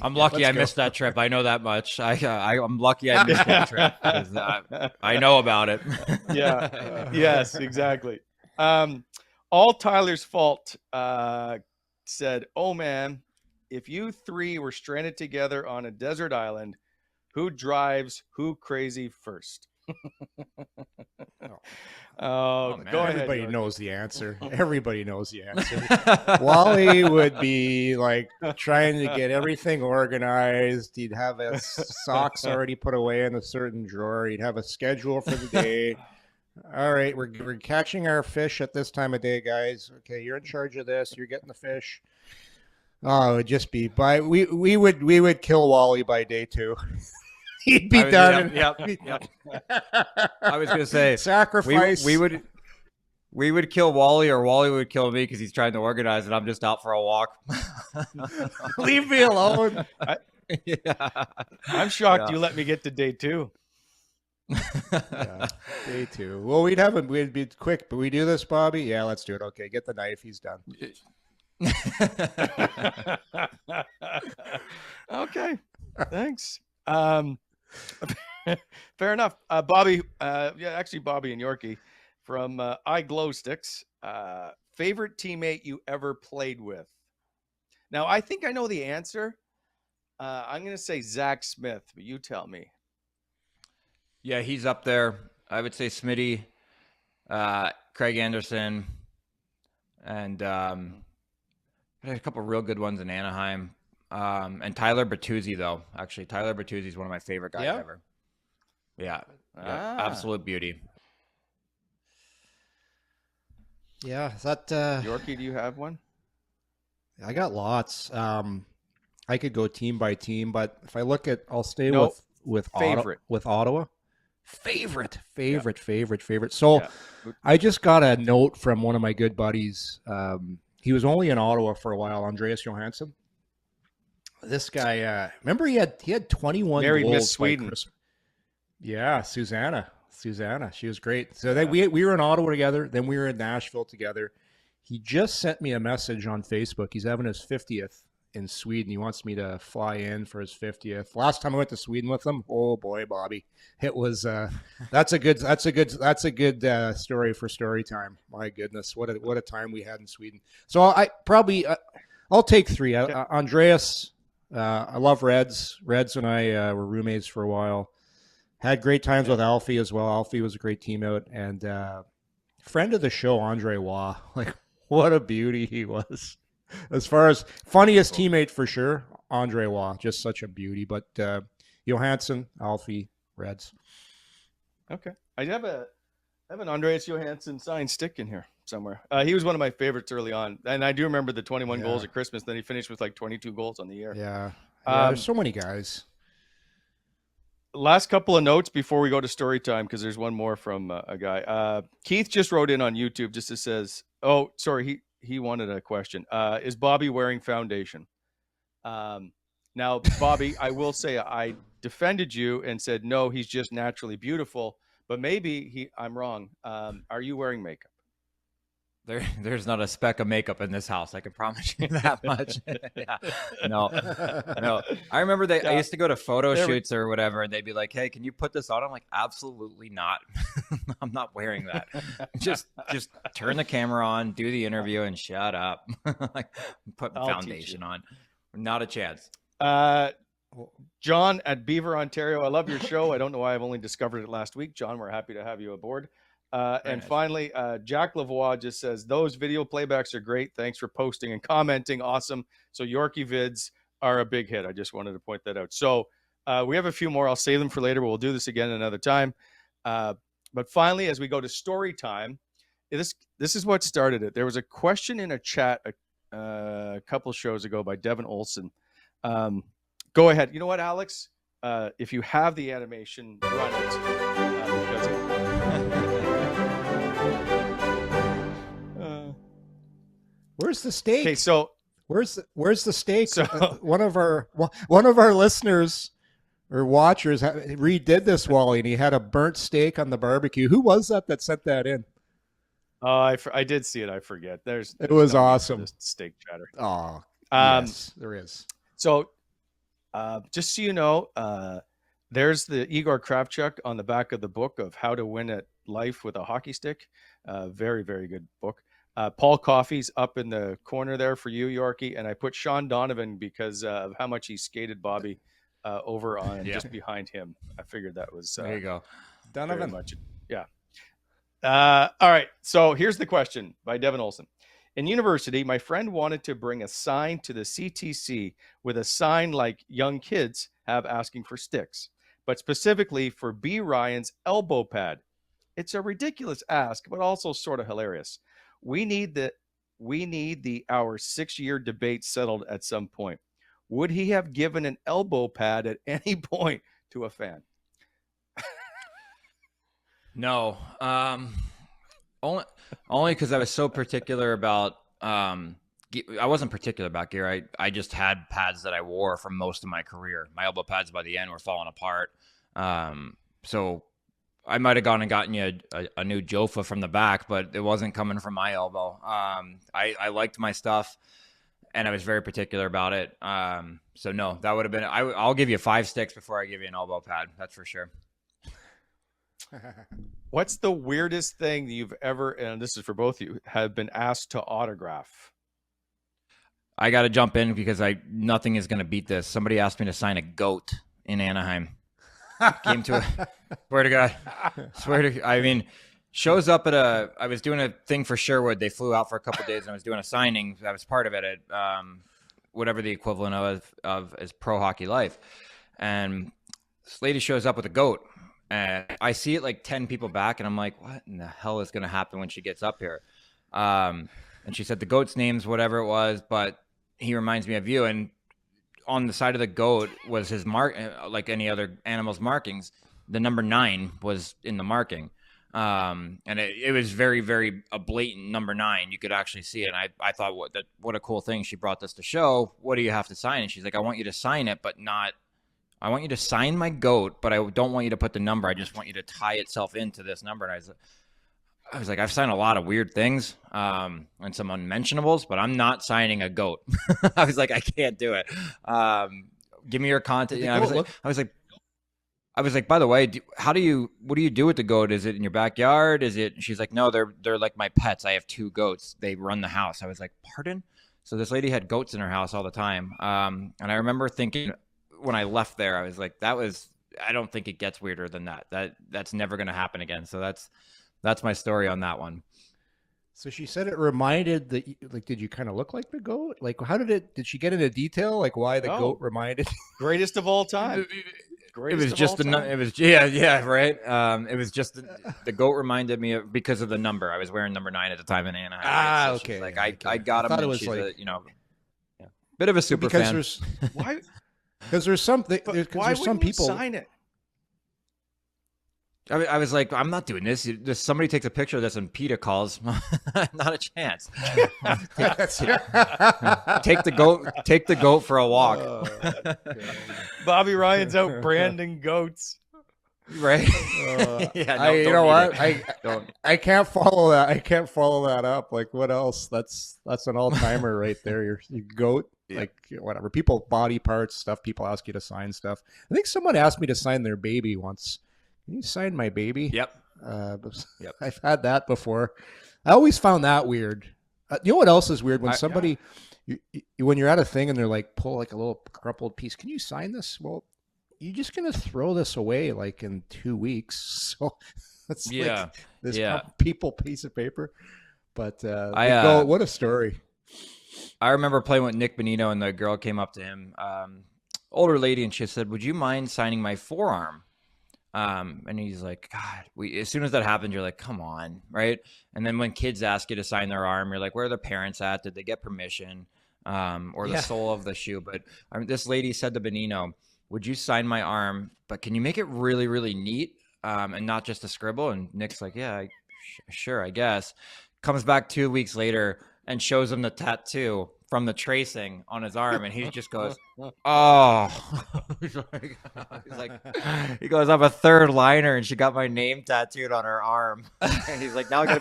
I'm lucky I missed that trip. I know that much. I'm lucky I missed that trip because I know about it. Yeah. Yes. Exactly. All Tyler's fault said, "Oh man, if you three were stranded together on a desert island, who drives who crazy first?" Oh, man. go ahead. Everybody York. knows the answer. Everybody knows the answer. Wally would be like trying to get everything organized. He'd have his socks already put away in a certain drawer. He'd have a schedule for the day. All right, we're catching our fish at this time of day, guys. Okay, you're in charge of this. You're getting the fish. Oh, it would just be we would kill Wally by day 2. He'd be done. Yep. I was gonna say sacrifice. We would kill Wally, or Wally would kill me because he's trying to organize, and I'm just out for a walk. Leave me alone. I'm shocked you let me get to day 2. Day 2. Well, we'd be quick, but we do this, Bobby. Yeah, let's do it. Okay, get the knife. He's done. Okay, thanks. Fair enough. Bobby, actually Bobby and Yorkie from I Glow Sticks. Favorite teammate you ever played with? Now, I think I know the answer. I'm going to say Zach Smith, but you tell me. Yeah, he's up there. I would say Smitty, Craig Anderson, and I had a couple real good ones in Anaheim. And Tyler Bertuzzi, though. Actually, Tyler Bertuzzi is one of my favorite guys ever. Yeah. Absolute beauty. Yeah, that Yorkie, do you have one? I got lots. I could go team by team, but if I look at, I'll stay with favorite. With Ottawa. Favorite. So I just got a note from one of my good buddies. He was only in Ottawa for a while, Andreas Johansson. This guy, remember he had 21 Married goals. Miss Sweden. Yeah, Susanna, she was great. So then we were in Ottawa together. Then we were in Nashville together. He just sent me a message on Facebook. He's having his 50th in Sweden. He wants me to fly in for his 50th. Last time I went to Sweden with him, oh boy, Bobby, it was that's a good story for story time. My goodness, what a time we had in Sweden. So I probably I'll take 3. Andreas, I love Reds. Reds and I were roommates for a while. Had great times with Alfie as well. Alfie was a great teammate, and friend of the show, Andre Waugh. Like, what a beauty he was. As far as funniest teammate for sure, Andre Waugh, just such a beauty. But Johansson, Alfie, Reds. Okay, I have an Andreas Johansson signed stick in here somewhere. He was one of my favorites early on, and I do remember the 21 goals at Christmas. Then he finished with like 22 goals on the year. Yeah, there's so many guys. Last couple of notes before we go to story time, because there's one more from a guy. Keith just wrote in on YouTube just says, "Oh, sorry, he wanted a question. Is Bobby wearing foundation?" Now, Bobby, I will say I defended you and said no, he's just naturally beautiful. But maybe I'm wrong. Are you wearing makeup? There's not a speck of makeup in this house. I can promise you that much. No. I remember I used to go to photo shoots or whatever, and they'd be like, "Hey, can you put this on?" I'm like, "Absolutely not. I'm not wearing that. Just turn the camera on, do the interview, and shut up." Like, put foundation on. Not a chance. John at Beaver, Ontario. I love your show. I don't know why I've only discovered it last week. John, we're happy to have you aboard. And finally, Jack Lavoie just says, "Those video playbacks are great. Thanks for posting and commenting. Awesome." So Yorkie vids are a big hit. I just wanted to point that out. So we have a few more. I'll save them for later. We'll do this again another time. But finally, as we go to story time, this is what started it. There was a question in a chat a couple shows ago by Devin Olson. Go ahead. You know what, Alex? If you have the animation, run it. Where's the steak? Okay, so where's the steak? So, one of our listeners or watchers redid this, Wally, and he had a burnt steak on the barbecue. Who was that sent that in? I did see it. I forget. There's it was awesome. Steak chatter. Oh, yes, there is. So, just so you know, there's the Igor Kravchuk on the back of the book of How to Win at Life with a Hockey Stick. Very, very good book. Paul Coffey's up in the corner there for you, Yorkie, and I put Sean Donovan because of how much he skated Bobby over on just behind him. I figured that was there you go, Donovan. much, yeah. All right, so here's the question by Devin Olson. In university, my friend wanted to bring a sign to the CTC with a sign like young kids have asking for sticks, but specifically for B. Ryan's elbow pad. It's a ridiculous ask, but also sort of hilarious. We need our 6-year debate settled at some point. Would he have given an elbow pad at any point to a fan? No, only because I was so particular about. I wasn't particular about gear. I just had pads that I wore for most of my career. My elbow pads by the end were falling apart. So I might have gone and gotten you a new Jofa from the back, but it wasn't coming from my elbow. I liked my stuff, and I was very particular about it. So no, that would have been. I'll give you 5 sticks before I give you an elbow pad. That's for sure. What's the weirdest thing that you've ever, and this is for both of you, have been asked to autograph? I got to jump in because nothing is going to beat this. Somebody asked me to sign a goat in Anaheim. Came to swear to God, I mean, shows up at I was doing a thing for Sherwood. They flew out for a couple of days and I was doing a signing. I was part of it at whatever the equivalent of is Pro Hockey Life. And this lady shows up with a goat. And I see it like 10 people back, and I'm like, what in the hell is going to happen when she gets up here? And she said the goat's name's whatever it was, but he reminds me of you. And on the side of the goat was his mark, like any other animal's markings. The number 9 was in the marking. And it was very, very a blatant number 9. You could actually see it. And I thought, what a cool thing. She brought this to show. What do you have to sign? And she's like, I want you to sign it, but not. I want you to sign my goat, but I don't want you to put the number. I just want you to tie itself into this number. And I was like, I've signed a lot of weird things and some unmentionables, but I'm not signing a goat. I was like, I can't do it. Give me your contact. I was like, by the way, what do you do with the goat? Is it in your backyard? She's like, no, they're like my pets. I have 2 goats. They run the house. I was like, pardon? So this lady had goats in her house all the time. And I remember thinking, when I left there, I was like, I don't think it gets weirder than that. That's never going to happen again. So that's my story on that one. So she said it reminded did you kind of look like the goat? Like, did she get into detail? Like why the goat reminded? Greatest of all time. It was just right. It was just the goat reminded me of because of the number. I was wearing number 9 at the time in Anaheim. Right? So okay. Like okay. I got him. I thought it was she's like bit of a super fan. Why? Because there's some people sign it. I was like, I'm not doing this. Somebody takes a picture of this and PETA calls. Not a chance. Take the goat for a walk. Bobby Ryan's out branding goats. Right? You know what? I can't follow that. I can't follow that up. Like, what else? That's an all timer right there. Your goat. Yeah. Like whatever. People body parts stuff. People ask you to sign stuff. I think someone asked me to sign their baby once. Can you sign my baby? Yep. Yep. I've had that before. I always found that weird. You know what else is weird? When somebody, when you're at a thing and they're like, pull like a little crumpled piece. Can you sign this? Well, you're just going to throw this away like in 2 weeks. So that's like this people piece of paper. But what a story. I remember playing with Nick Bonino and the girl came up to him, older lady, and she said, would you mind signing my forearm? And he's like, God, as soon as that happened, you're like, come on. Right. And then when kids ask you to sign their arm, you're like, where are their parents at? Did they get permission? Or the sole of the shoe. But this lady said to Bonino, would you sign my arm, but can you make it really, really neat? And not just a scribble? And Nick's like, yeah, sure, I guess. Comes back 2 weeks later and shows him the tattoo from the tracing on his arm, and he just goes, "Oh!" He goes, "I'm a third liner, and she got my name tattooed on her arm." And he's like, "Now I gotta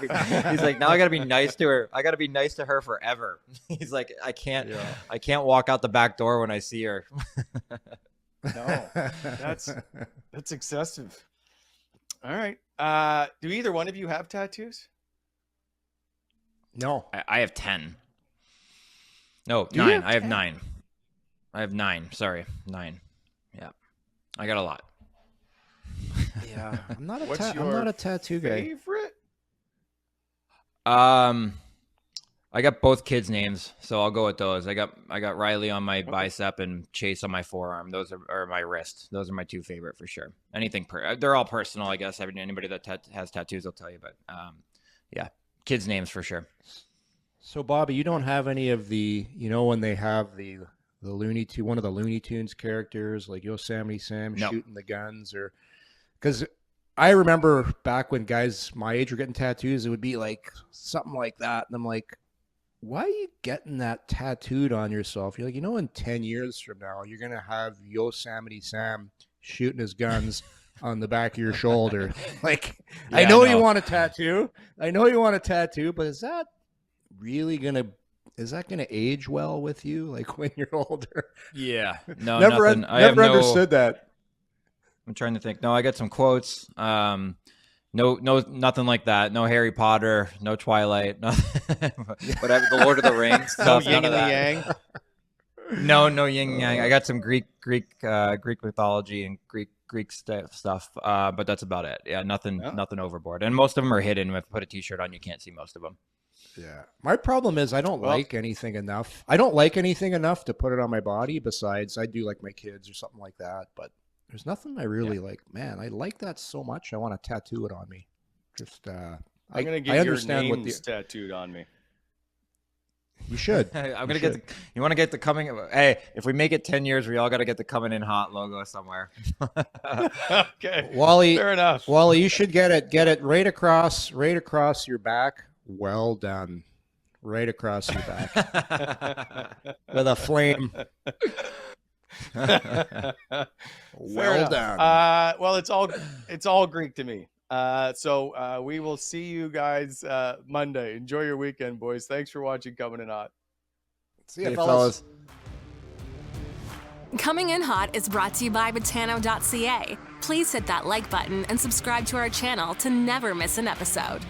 be nice to her. I gotta be nice to her forever." He's like, "I can't walk out the back door when I see her." No, that's excessive. All right. Do either one of you have tattoos? No. I have 10. No, Do you 9. have I have 10? 9. I have 9. Sorry, 9. Yeah, I got a lot. Yeah, I'm not What's I'm your not a tattoo guy. favorite? I got both kids' names, so I'll go with those. I got Riley on my bicep and Chase on my forearm. Those are my wrist. Those are my two favorite for sure. Anything they're all personal, I guess. Anybody that has tattoos will tell you, but yeah, kids' names for sure. So, Bobby, you don't have any of the, when they have the one of the Looney Tunes characters, like Yosemite Sam shooting the guns, or because I remember back when guys my age were getting tattoos, it would be like something like that, and I'm like, why are you getting that tattooed on yourself? You're like, in 10 years from now, you're gonna have Yosemite Sam shooting his guns on the back of your shoulder. Like, Yeah, I know no. you want a tattoo. But is that really gonna age well with you, like when you're older? Yeah, no, Never nothing. I have no. understood that. I'm trying to think. No, I got some quotes. No, nothing like that. No Harry Potter. No Twilight. Nothing. Whatever. The Lord of the Rings. No Stuff, yin none and of the that. yang. No yin and yang. I got some Greek mythology and Greek stuff. But that's about it. Yeah, nothing overboard. And most of them are hidden. If you put a T-shirt on, you can't see most of them. Yeah. My problem is I don't like anything enough. I don't like anything enough to put it on my body. Besides, I do like my kids or something like that. But there's nothing I really like. Man, I like that so much. I want to tattoo it on me. Just I'm gonna I get your understand what names tattooed on me. You should. I'm gonna get. You want to get the coming? Hey, if we make it 10 years, we all got to get the coming in hot logo somewhere. Okay, Wally, fair enough. Wally, you should get it right across your back. Well done. Right across your back. With a flame. Well done. Well, it's all Greek to me. So we will see you guys Monday. Enjoy your weekend, boys. Thanks for watching Coming in Hot. See you, fellas. Coming in Hot is brought to you by Botano.ca. Please hit that like button and subscribe to our channel to never miss an episode.